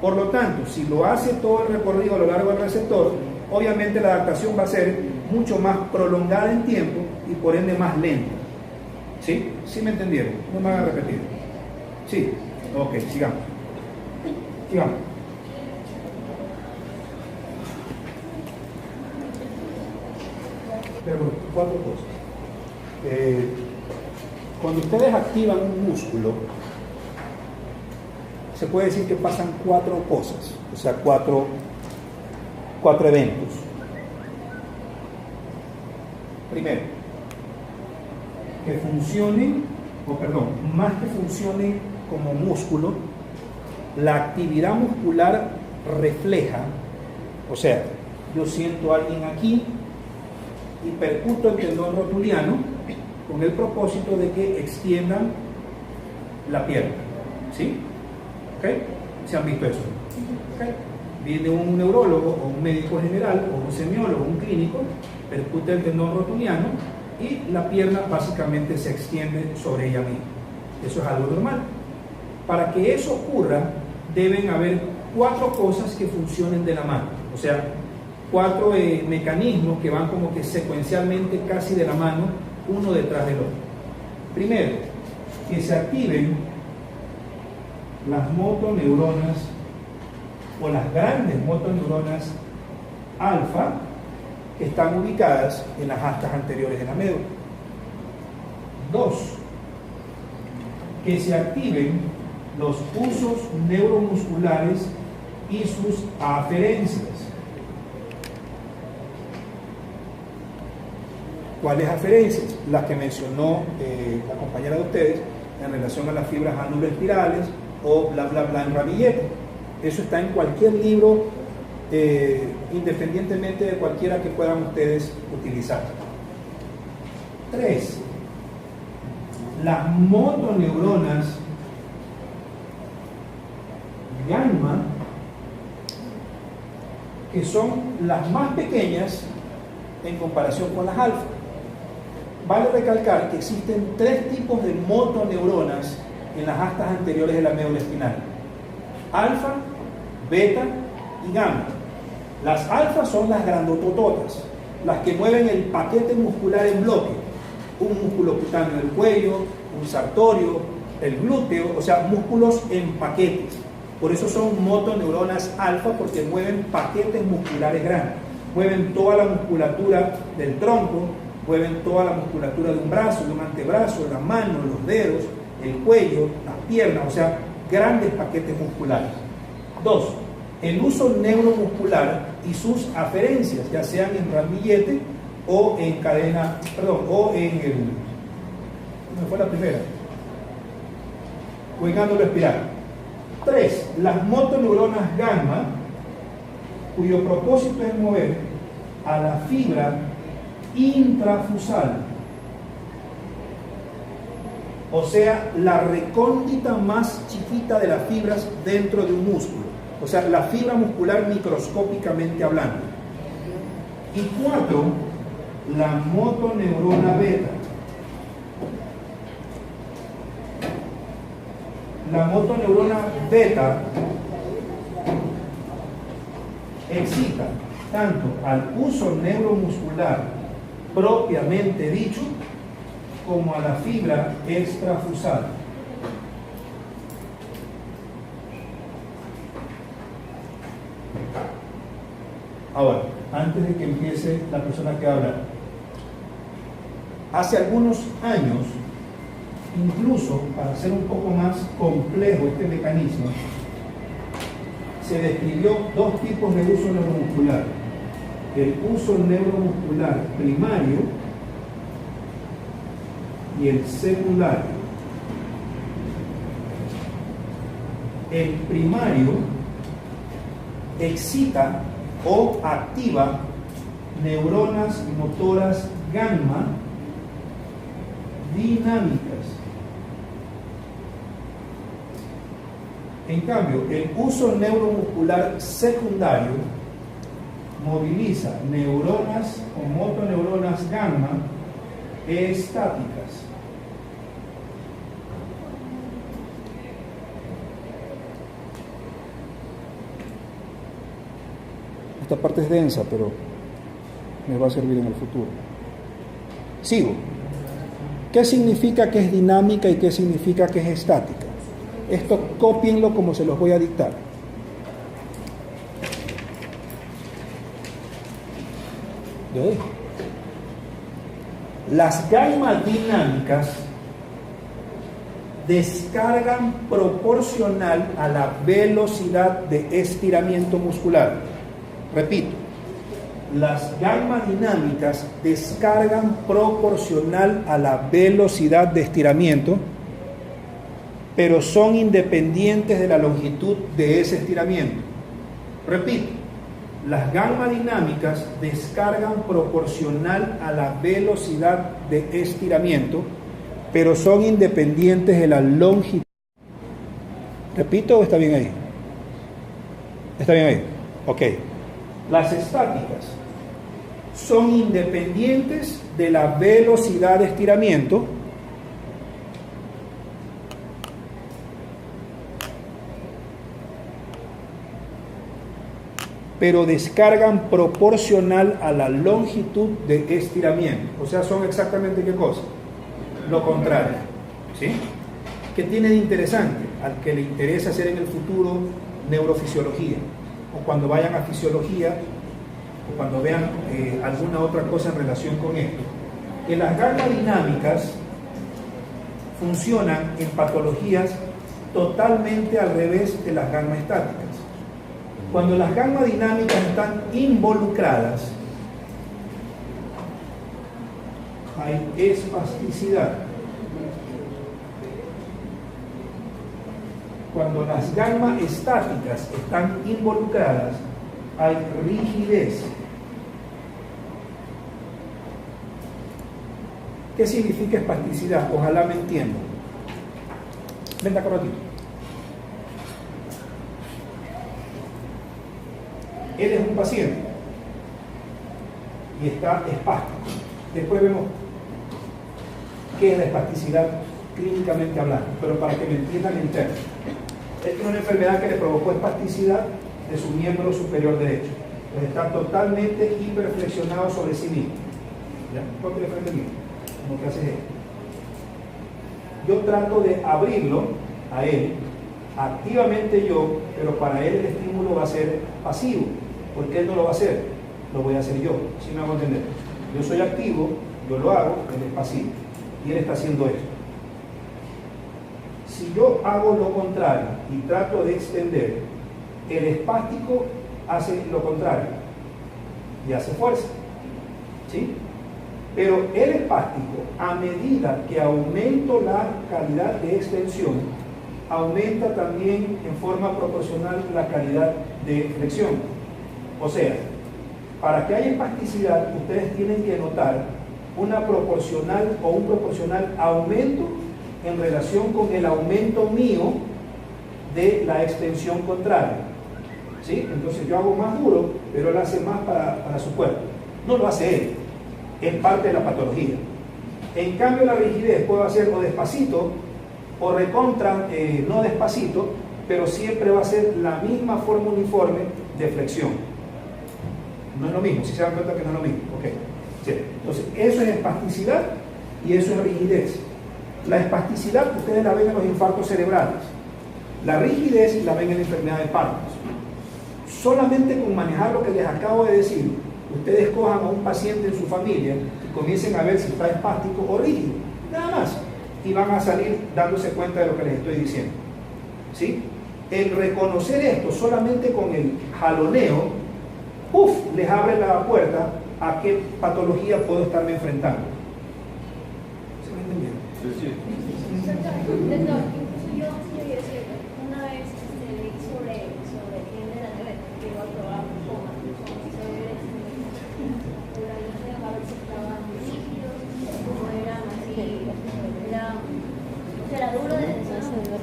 Por lo tanto, si lo hace todo el recorrido a lo largo del receptor, obviamente la adaptación va a ser mucho más prolongada en tiempo y por ende más lenta. ¿Sí? ¿Sí me entendieron? No me hagan repetir. Sí. Ok, sigamos. Sigamos. Pero cuatro cosas. Cuando ustedes activan un músculo, se puede decir que pasan cuatro cosas, o sea, cuatro eventos. Primero, que funcione, más que funcione como músculo, la actividad muscular refleja, o sea, yo siento a alguien aquí y percuto el tendón rotuliano con el propósito de que extiendan la pierna, ¿sí? ¿Ok? ¿Se han visto eso? ¿Okay? Viene un neurólogo o un médico general o un semiólogo, un clínico, percute el tendón rotuliano y la pierna básicamente se extiende sobre ella misma. Eso es algo normal. Para que eso ocurra, deben haber cuatro cosas que funcionen de la mano, o sea, cuatro mecanismos que van como que secuencialmente casi de la mano, uno detrás del otro. Primero, que se activen las motoneuronas o las grandes motoneuronas alfa que están ubicadas en las astas anteriores de la médula. Dos, que se activen los usos neuromusculares y sus aferencias. ¿Cuáles aferencias? Las que mencionó la compañera de ustedes en relación a las fibras anuloespirales o bla bla bla en ramillete. Eso está en cualquier libro, independientemente de cualquiera que puedan ustedes utilizar. 3. Las motoneuronas gamma, que son las más pequeñas en comparación con las alfa. Vale recalcar que existen 3 tipos de motoneuronas en las astas anteriores de la médula espinal: alfa, beta y gamma. Las alfas son las grandotototas, las que mueven el paquete muscular en bloque, un músculo cutáneo del cuello, un sartorio, el glúteo, o sea, músculos en paquetes. Por eso son motoneuronas alfa, porque mueven paquetes musculares grandes, mueven toda la musculatura del tronco, mueven toda la musculatura de un brazo, de un antebrazo, la mano, los dedos, el cuello, las piernas, o sea, grandes paquetes musculares. 2. El uso neuromuscular y sus aferencias, ya sean en ramillete o en cadena, o en el, ¿cómo fue la primera? O en ángulo espiral. 3. Las motoneuronas gamma, cuyo propósito es mover a la fibra intrafusal, o sea, la recóndita más chiquita de las fibras dentro de un músculo, o sea, la fibra muscular microscópicamente hablando. Y 4, la motoneurona beta. La motoneurona beta excita tanto al uso neuromuscular propiamente dicho como a la fibra extrafusal. Ahora, antes de que empiece la persona que habla. Hace algunos años, incluso para hacer un poco más complejo este mecanismo, se describió dos tipos de uso neuromuscular. El uso neuromuscular primario y el secundario. El primario excita o activa neuronas motoras gamma dinámicas. En cambio, el uso neuromuscular secundario moviliza neuronas o motoneuronas gamma estáticas. Esta parte es densa, pero me va a servir en el futuro. Sigo. ¿Qué significa que es dinámica y qué significa que es estática? Esto cópienlo como se los voy a dictar. ¿Ve? Las gamma dinámicas descargan proporcional a la velocidad de estiramiento muscular. Repito, las gamma dinámicas descargan proporcional a la velocidad de estiramiento, pero son independientes de la longitud de ese estiramiento. Repito, las gamma dinámicas descargan proporcional a la velocidad de estiramiento, pero son independientes de la longitud. ¿Repito o está bien ahí? ¿Está bien ahí? Ok. Las estáticas son independientes de la velocidad de estiramiento, pero descargan proporcional a la longitud de estiramiento. O sea, son exactamente ¿qué cosa? Lo contrario. ¿Sí? ¿Qué tiene de interesante? Al que le interesa hacer en el futuro neurofisiología, o cuando vayan a fisiología, o cuando vean alguna otra cosa en relación con esto, que las gamma dinámicas funcionan en patologías totalmente al revés de las gamma estáticas. Cuando las gamma dinámicas están involucradas, hay espasticidad. Cuando las gamma estáticas están involucradas, hay rigidez. ¿Qué significa espasticidad? Ojalá me entiendan. Ven acá un ratito. Él es un paciente y está espástico. Después vemos qué es la espasticidad clínicamente hablando, pero para que me entiendan en términos. Es una enfermedad que le provocó espasticidad de su miembro superior derecho. Pues está totalmente hiperflexionado sobre sí mismo. ¿Ya? Ponte de frente mío, como que haces esto. Yo trato de abrirlo a él, activamente yo, pero para él el estímulo va a ser pasivo, porque él no lo va a hacer, lo voy a hacer yo, ¿sí me hago entender? Yo soy activo, yo lo hago, él es pasivo, y él está haciendo esto. Si yo hago lo contrario y trato de extender, el espástico hace lo contrario y hace fuerza, ¿sí? Pero el espástico, a medida que aumento la calidad de extensión, aumenta también en forma proporcional la calidad de flexión. O sea, para que haya espasticidad, ustedes tienen que notar una proporcional o un proporcional aumento en relación con el aumento mío de la extensión contraria. ¿Sí? Entonces yo hago más duro, pero él hace más para su cuerpo. No lo hace él, es parte de la patología. En cambio, la rigidez puedo hacer o despacito o recontra, no despacito, pero siempre va a ser la misma forma uniforme de flexión. No es lo mismo, si se dan cuenta que no es lo mismo. Okay. Sí. Entonces, eso es espasticidad y eso es rigidez. La espasticidad ustedes la ven en los infartos cerebrales. La rigidez la ven en la enfermedad de Parkinson. Solamente con manejar lo que les acabo de decir, Ustedes cojan a un paciente en su familia y comiencen a ver si está espástico o rígido, nada más, y van a salir dándose cuenta de lo que les estoy diciendo, ¿sí? El reconocer esto solamente con el jaloneo, les abre la puerta a qué patología puedo estarme enfrentando. ¿Se me entiende? Sí. Doctor, incluso yo una vez leí sobre quién de la nevera que iba a probar cómo hizo beber pero yo sé a ver si estaban líquidos, como eran así, era duro de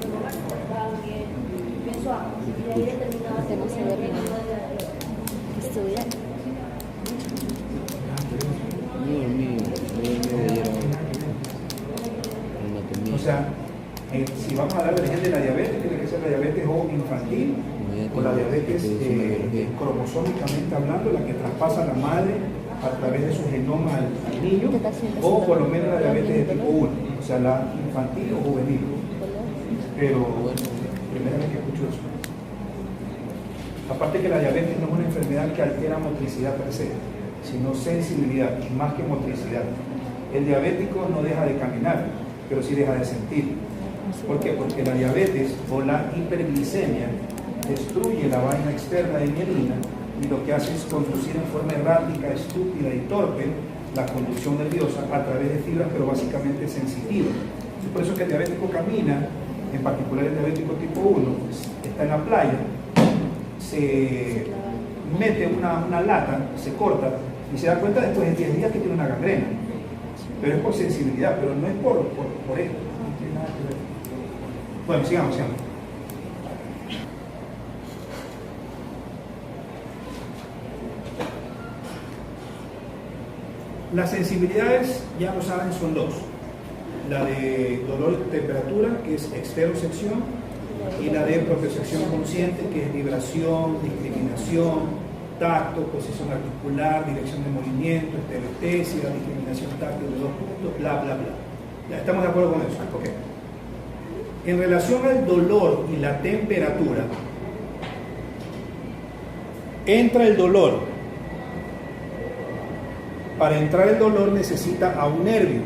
probar, estaban bien suaves, y de ahí determinaba si tenía que estudiar. O sea, si vamos a hablar del gen de la diabetes, tiene que ser la diabetes o infantil o la diabetes cromosómicamente hablando, la que traspasa la madre a través de su genoma al niño, o por lo menos la diabetes de tipo 1, o sea, la infantil o juvenil. Pero, primera vez que escucho eso. Aparte que la diabetes no es una enfermedad que altera motricidad per se, sino sensibilidad, y más que motricidad. El diabético no deja de caminar, pero sí deja de sentir. ¿Por qué? Porque la diabetes o la hiperglicemia destruye la vaina externa de mielina y lo que hace es conducir en forma errática, estúpida y torpe la conducción nerviosa a través de fibras, pero básicamente sensitivas. Es por eso que el diabético camina, en particular el diabético tipo 1, está en la playa, se mete una lata, se corta y se da cuenta después de 10 días que tiene una gangrena. Pero es por sensibilidad, pero no es por esto. No tiene nada que ver. Bueno, sigamos. Las sensibilidades, ya lo saben, son dos. La de dolor y temperatura, que es exterosección, y la de propiocepción consciente, que es vibración, discriminación, tacto, posición articular, dirección de movimiento, estereostesia, discriminación táctil de 2 puntos, bla, bla, bla. ¿Ya estamos de acuerdo con eso? Ok. En relación al dolor y la temperatura, entra el dolor. Para entrar el dolor necesita a un nervio,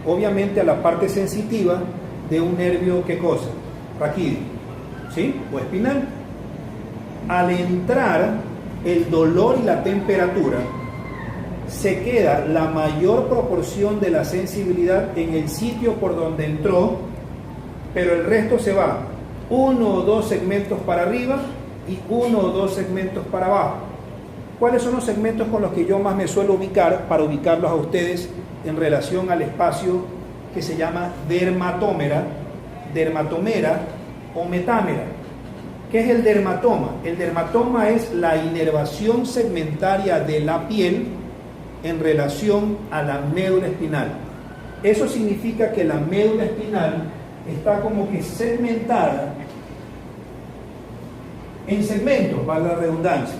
obviamente a la parte sensitiva de un nervio, ¿qué cosa? Raquídeo, ¿sí? O espinal. Al entrar el dolor y la temperatura, se queda la mayor proporción de la sensibilidad en el sitio por donde entró, pero el resto se va 1 o 2 segmentos para arriba y 1 o 2 segmentos para abajo. ¿Cuáles son los segmentos con los que yo más me suelo ubicar para ubicarlos a ustedes en relación al espacio que se llama dermatómera o metámera? ¿Qué es el dermatoma? El dermatoma es la inervación segmentaria de la piel en relación a la médula espinal. Eso significa que la médula espinal está como que segmentada en segmentos, valga la redundancia.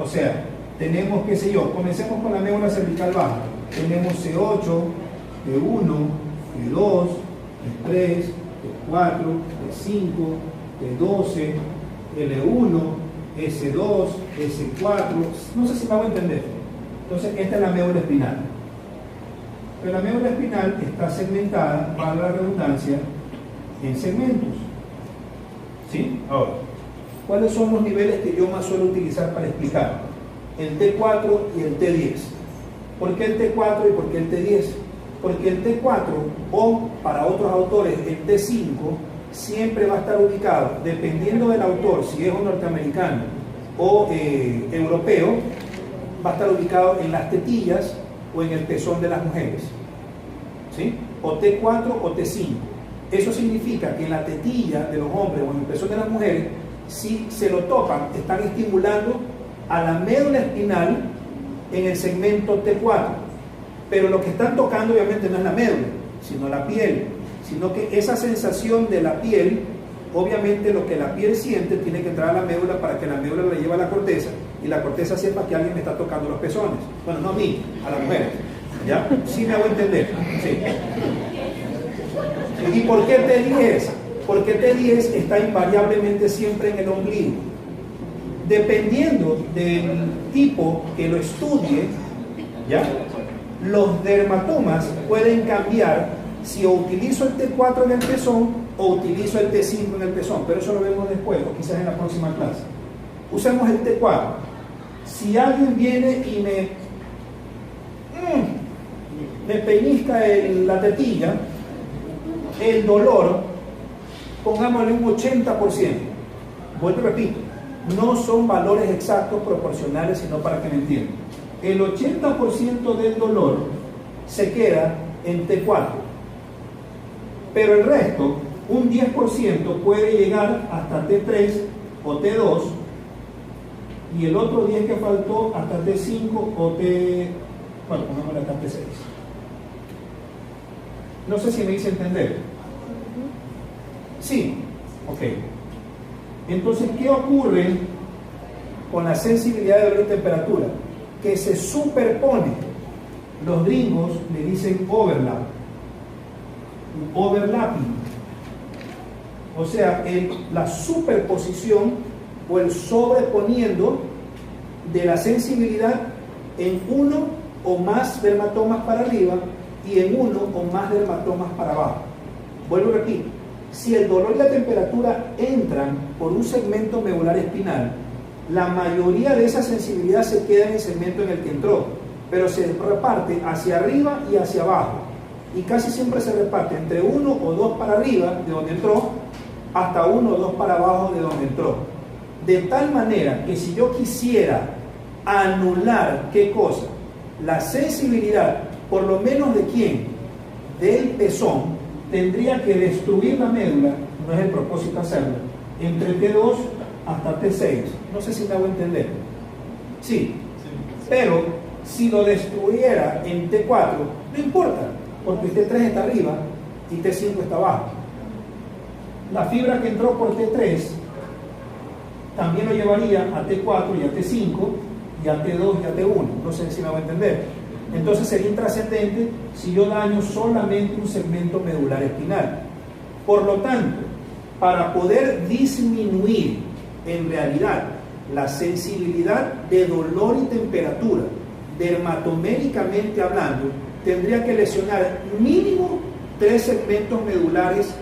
O sea, tenemos, qué sé yo, comencemos con la médula cervical baja. Tenemos C8, T1, T2, T3, T4, T5, T12, L1, S2, S4, no sé si me hago entender. Entonces, esta es la médula espinal. Pero la médula espinal está segmentada, valga la redundancia, en segmentos. ¿Sí? Ahora, ¿cuáles son los niveles que yo más suelo utilizar para explicar? El T4 y el T10. ¿Por qué el T4 y por qué el T10? Porque el T4, o para otros autores el T5, siempre va a estar ubicado, dependiendo del autor, si es un norteamericano o europeo, va a estar ubicado en las tetillas o en el pezón de las mujeres, ¿sí? O T4 o T5. Eso significa que en la tetilla de los hombres o en el pezón de las mujeres, si se lo tocan, están estimulando a la médula espinal en el segmento T4, pero lo que están tocando obviamente no es la médula, sino la piel, sino que esa sensación de la piel, obviamente lo que la piel siente tiene que entrar a la médula para que la médula le lleve a la corteza y la corteza sepa que alguien me está tocando los pezones. Bueno, no a mí, a la mujer. ¿Ya? ¿Sí me hago entender? Sí. ¿Y por qué T10? Porque T10 está invariablemente siempre en el ombligo. Dependiendo del tipo que lo estudie, ¿ya? Los dermatomas pueden cambiar si o utilizo el T4 en el pezón o utilizo el T5 en el pezón, pero eso lo vemos después o quizás en la próxima clase. Usemos el T4. Si alguien viene y me pellizca la tetilla, el dolor, pongámosle un 80%. Vuelvo y repito, no son valores exactos proporcionales, sino para que me entiendan. El 80% del dolor se queda en T4, pero el resto, un 10%, puede llegar hasta T3 o T2, y el otro 10 que faltó hasta T5 o bueno, pongámosle hasta T6. No sé si me hice entender. Sí, ok. Entonces, ¿qué ocurre con la sensibilidad de dolor y temperatura? Que se superpone. Los gringos le dicen overlapping. O sea, la superposición o el sobreponiendo de la sensibilidad en uno o más dermatomas para arriba y en uno o más dermatomas para abajo. Vuelvo y repito, si el dolor y la temperatura entran por un segmento medular espinal, la mayoría de esa sensibilidad se queda en el segmento en el que entró, pero se reparte hacia arriba y hacia abajo, y casi siempre se reparte entre uno o dos para arriba de donde entró hasta uno o dos para abajo de donde entró, de tal manera que si yo quisiera anular, ¿qué cosa? La sensibilidad, por lo menos de quién, del pezón, tendría que destruir la médula, no es el propósito hacerlo, entre T2 hasta T6. No sé si me hago entender. Sí, pero si lo destruyera en T4, no importa, porque T3 está arriba y T5 está abajo. La fibra que entró por T3 también lo llevaría a T4 y a T5 y a T2 y a T1. No sé si me hago entender. Entonces sería intrascendente si yo daño solamente un segmento medular espinal. Por lo tanto, para poder disminuir en realidad la sensibilidad de dolor y temperatura, dermatoméricamente hablando, tendría que lesionar mínimo 3 segmentos medulares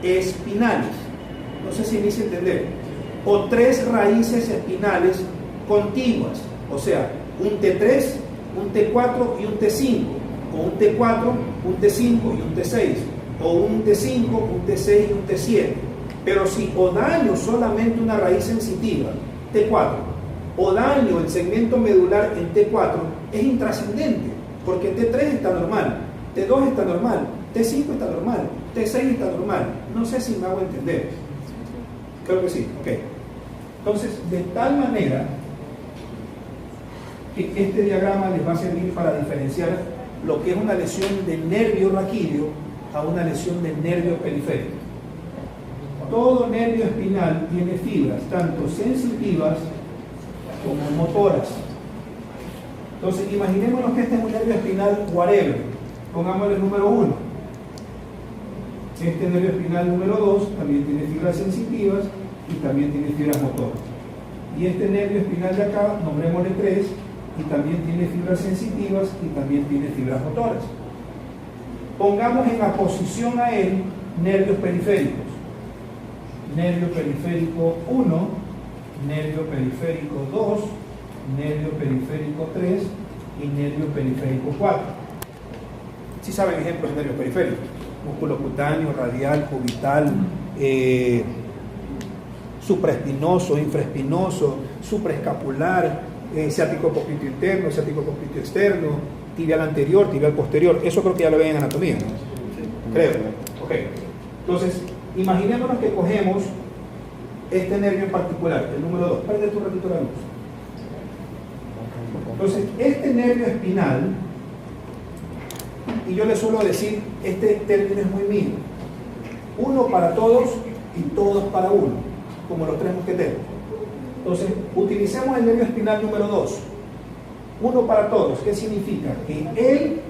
espinales. No sé si me hice entender. O 3 raíces espinales contiguas. O sea, un T3, un T4 y un T5, o un T4, un T5 y un T6, o un T5, un T6 y un T7. Pero si o daño solamente una raíz sensitiva, T4, o daño el segmento medular en T4, es intrascendente, porque T3 está normal, T2 está normal, T5 está normal, T6 está normal. No sé si me hago entender. Creo que sí, ok. Entonces, de tal manera que este diagrama les va a servir para diferenciar lo que es una lesión de nervio raquídeo a una lesión de nervio periférico. Todo nervio espinal tiene fibras, tanto sensitivas como motoras. Entonces, imaginémonos que este es un nervio espinal whatever, pongámosle el número 1. Este nervio espinal número 2 también tiene fibras sensitivas y también tiene fibras motoras. Y este nervio espinal de acá, nombrémosle 3, y también tiene fibras sensitivas y también tiene fibras motoras. Pongamos en aposición a él nervios periféricos. Nervio periférico 1, nervio periférico 2, nervio periférico 3 y nervio periférico 4. Si saben ejemplos de nervios periféricos: músculo cutáneo, radial, cubital, supraespinoso, infraespinoso, supraescapular, ciático popliteo interno, ciático popliteo externo, tibial anterior, tibial posterior. Eso creo que ya lo ven en anatomía, ¿no? Creo. Ok. Entonces, imaginémonos que cogemos este nervio en particular, el número 2. Prende un ratito la luz. Entonces, este nervio espinal, y yo les suelo decir, este término es muy mío: uno para todos y todos para uno, como los 3 mosqueteros. Entonces, utilicemos el nervio espinal número 2. Uno para todos. ¿Qué significa? Que él,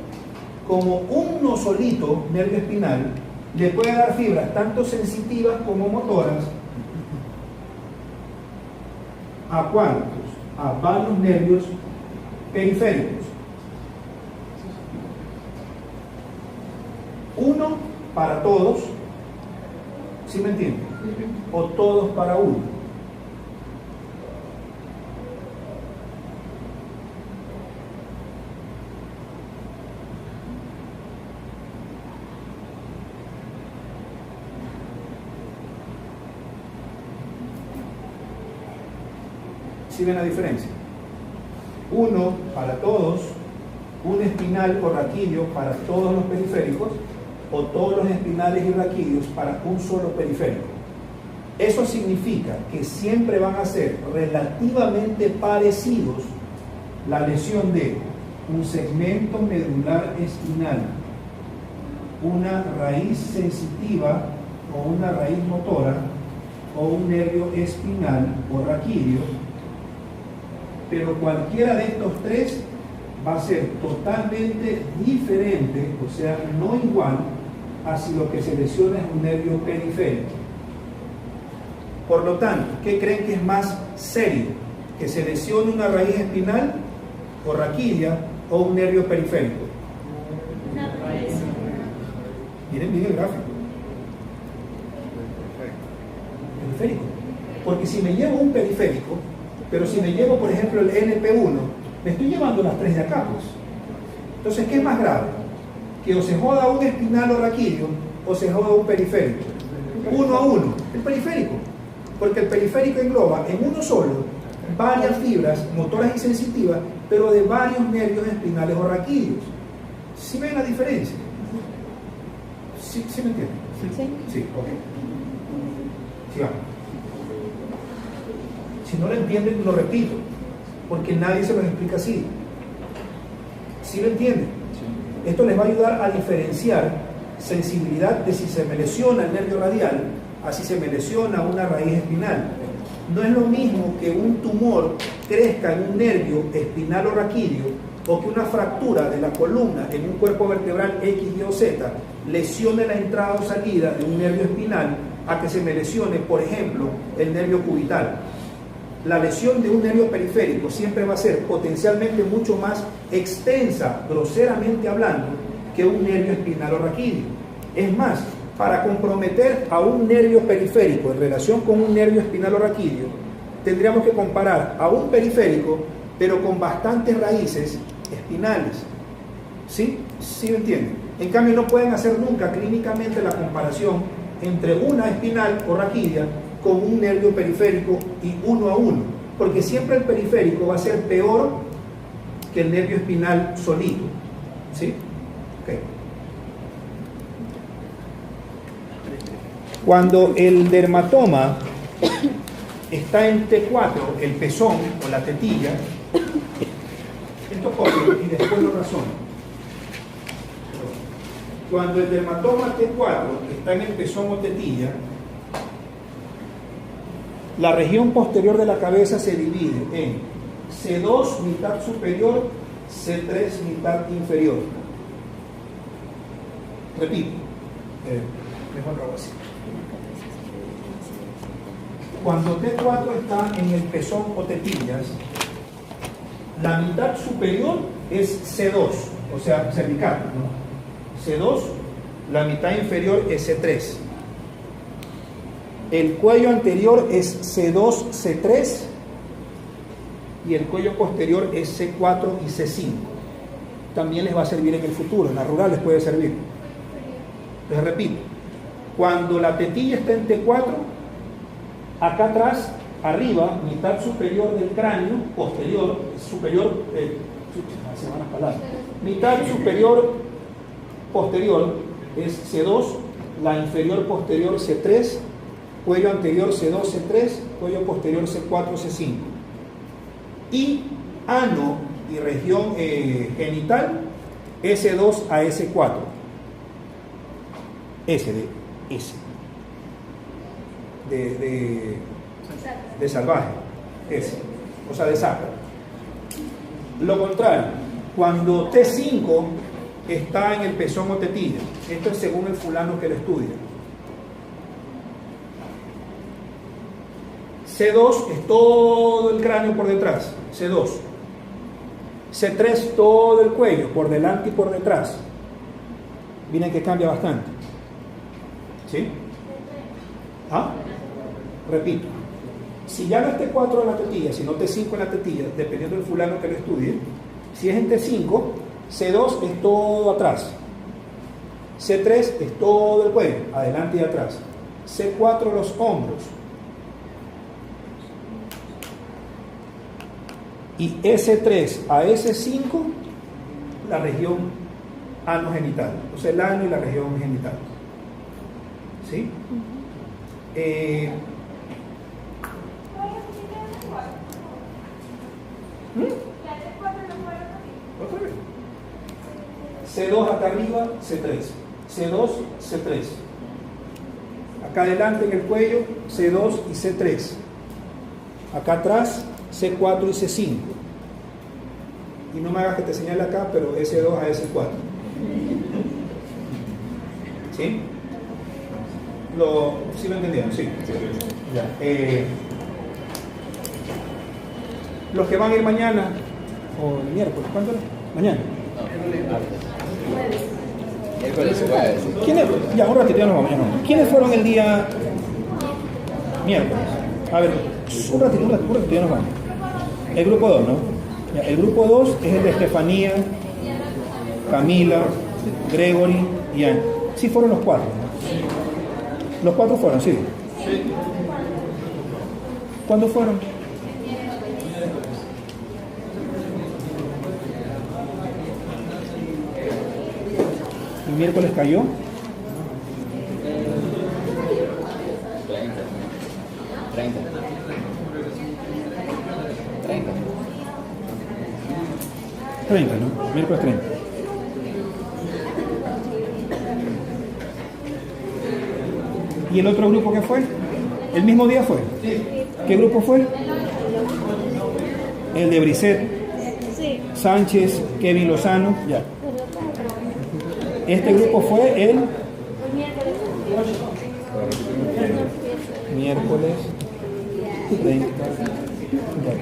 como uno solito, nervio espinal, le puede dar fibras tanto sensitivas como motoras ¿A cuántos? A varios nervios periféricos. Uno para todos, ¿sí me entienden? O todos para uno. ¿Sí ven la diferencia? Uno para todos, un espinal o raquídeo para todos los periféricos, o todos los espinales y raquídeos para un solo periférico. Eso significa que siempre van a ser relativamente parecidos la lesión de un segmento medular espinal, una raíz sensitiva o una raíz motora, o un nervio espinal o raquídeo, pero cualquiera de estos tres va a ser totalmente diferente, o sea, no igual a si lo que se lesiona es un nervio periférico. Por lo tanto, ¿qué creen que es más serio? ¿Que se lesione una raíz espinal o raquídea o un nervio periférico? Miren bien el gráfico. Periférico. Porque si me llevo un periférico, pero si me llevo, por ejemplo, el NP1, me estoy llevando las tres de acá, pues. Entonces, ¿qué es más grave? Que o se joda un espinal o raquídeo o se joda un periférico. Uno a uno, el periférico. Porque el periférico engloba en uno solo varias fibras motoras y sensitivas, pero de varios nervios espinales o raquídeos. ¿Sí ven la diferencia? ¿Sí me entienden? Sí, ok. Sigamos. Si no lo entienden, lo repito, porque nadie se lo explica así. ¿Sí lo entienden? Sí. Esto les va a ayudar a diferenciar sensibilidad de si se me lesiona el nervio radial a si se me lesiona una raíz espinal. No es lo mismo que un tumor crezca en un nervio espinal o raquídeo, o que una fractura de la columna en un cuerpo vertebral X, Y o Z lesione la entrada o salida de un nervio espinal, a que se me lesione, por ejemplo, el nervio cubital. La lesión de un nervio periférico siempre va a ser potencialmente mucho más extensa, groseramente hablando, que un nervio espinal o raquídeo. Es más, para comprometer a un nervio periférico en relación con un nervio espinal o raquídeo, tendríamos que comparar a un periférico, pero con bastantes raíces espinales. ¿Sí? ¿Sí me entienden? En cambio, no pueden hacer nunca clínicamente la comparación entre una espinal o raquídea con un nervio periférico y uno a uno, porque siempre el periférico va a ser peor que el nervio espinal solito. ¿Sí? Okay. Cuando el dermatoma está en T4, el pezón o la tetilla, esto copio y después lo razono. Cuando el dermatoma T4 está en el pezón o tetilla, la región posterior de la cabeza se divide en C2 mitad superior, C3 mitad inferior. Repito, mejor lo hago así. Cuando T4 está en el pezón o tetillas, la mitad superior es C2, o sea, cervical, ¿no? C2, la mitad inferior es C3. El cuello anterior es C2, C3 y el cuello posterior es C4 y C5. También les va a servir en el futuro, en la rural les puede servir. Les repito, cuando la tetilla está en T4, acá atrás, arriba, mitad superior del cráneo, posterior, superior, se van las palabras, mitad superior posterior es C2, la inferior posterior C3, cuello anterior C2, C3, cuello posterior C4, C5. Y ano y región genital, S2 a S4. S de S. De salvaje. S. O sea, de saco. Lo contrario, cuando T5 está en el pezón o tetilla, esto es según el fulano que lo estudia. C2 es todo el cráneo por detrás, C2. C3 todo el cuello, por delante y por detrás. Miren que cambia bastante. ¿Sí? ¿Ah? Repito. Si ya no es T4 en la tetilla, sino T5 en la tetilla, dependiendo del fulano que lo estudie, si es en T5, C2 es todo atrás. C3 es todo el cuello, adelante y atrás. C4 los hombros. Y S3 a S5, la región ano-genital. O sea, el ano y la región genital. ¿Sí? Otra vez. C2 acá arriba, C3. C2, C3. Acá adelante en el cuello, C2 y C3. Acá atrás, C4 y C5. Y no me hagas que te señale acá, pero S2 a S4. ¿Sí? ¿Sí lo entendieron? Sí. Ya. Los que van a ir mañana, o el miércoles, ¿cuándo era? Mañana. ¿Quiénes? Ya, un ratito, ya nos vamos. ¿Quiénes fueron el día miércoles? A ver, un ratito, ya nos vamos. El grupo 2, ¿no? Ya, el grupo 2 es el de Estefanía, Camila, Gregory y Ana. Sí fueron los 4, ¿no? Los 4 fueron, sí. ¿Cuándo fueron? ¿El miércoles cayó? 30, ¿no? Miércoles 30. ¿Y el otro grupo qué fue? ¿El mismo día fue? ¿Qué grupo fue? El de Brisset, Sánchez, Kevin Lozano, ya. Este grupo fue el miércoles 30. Ya,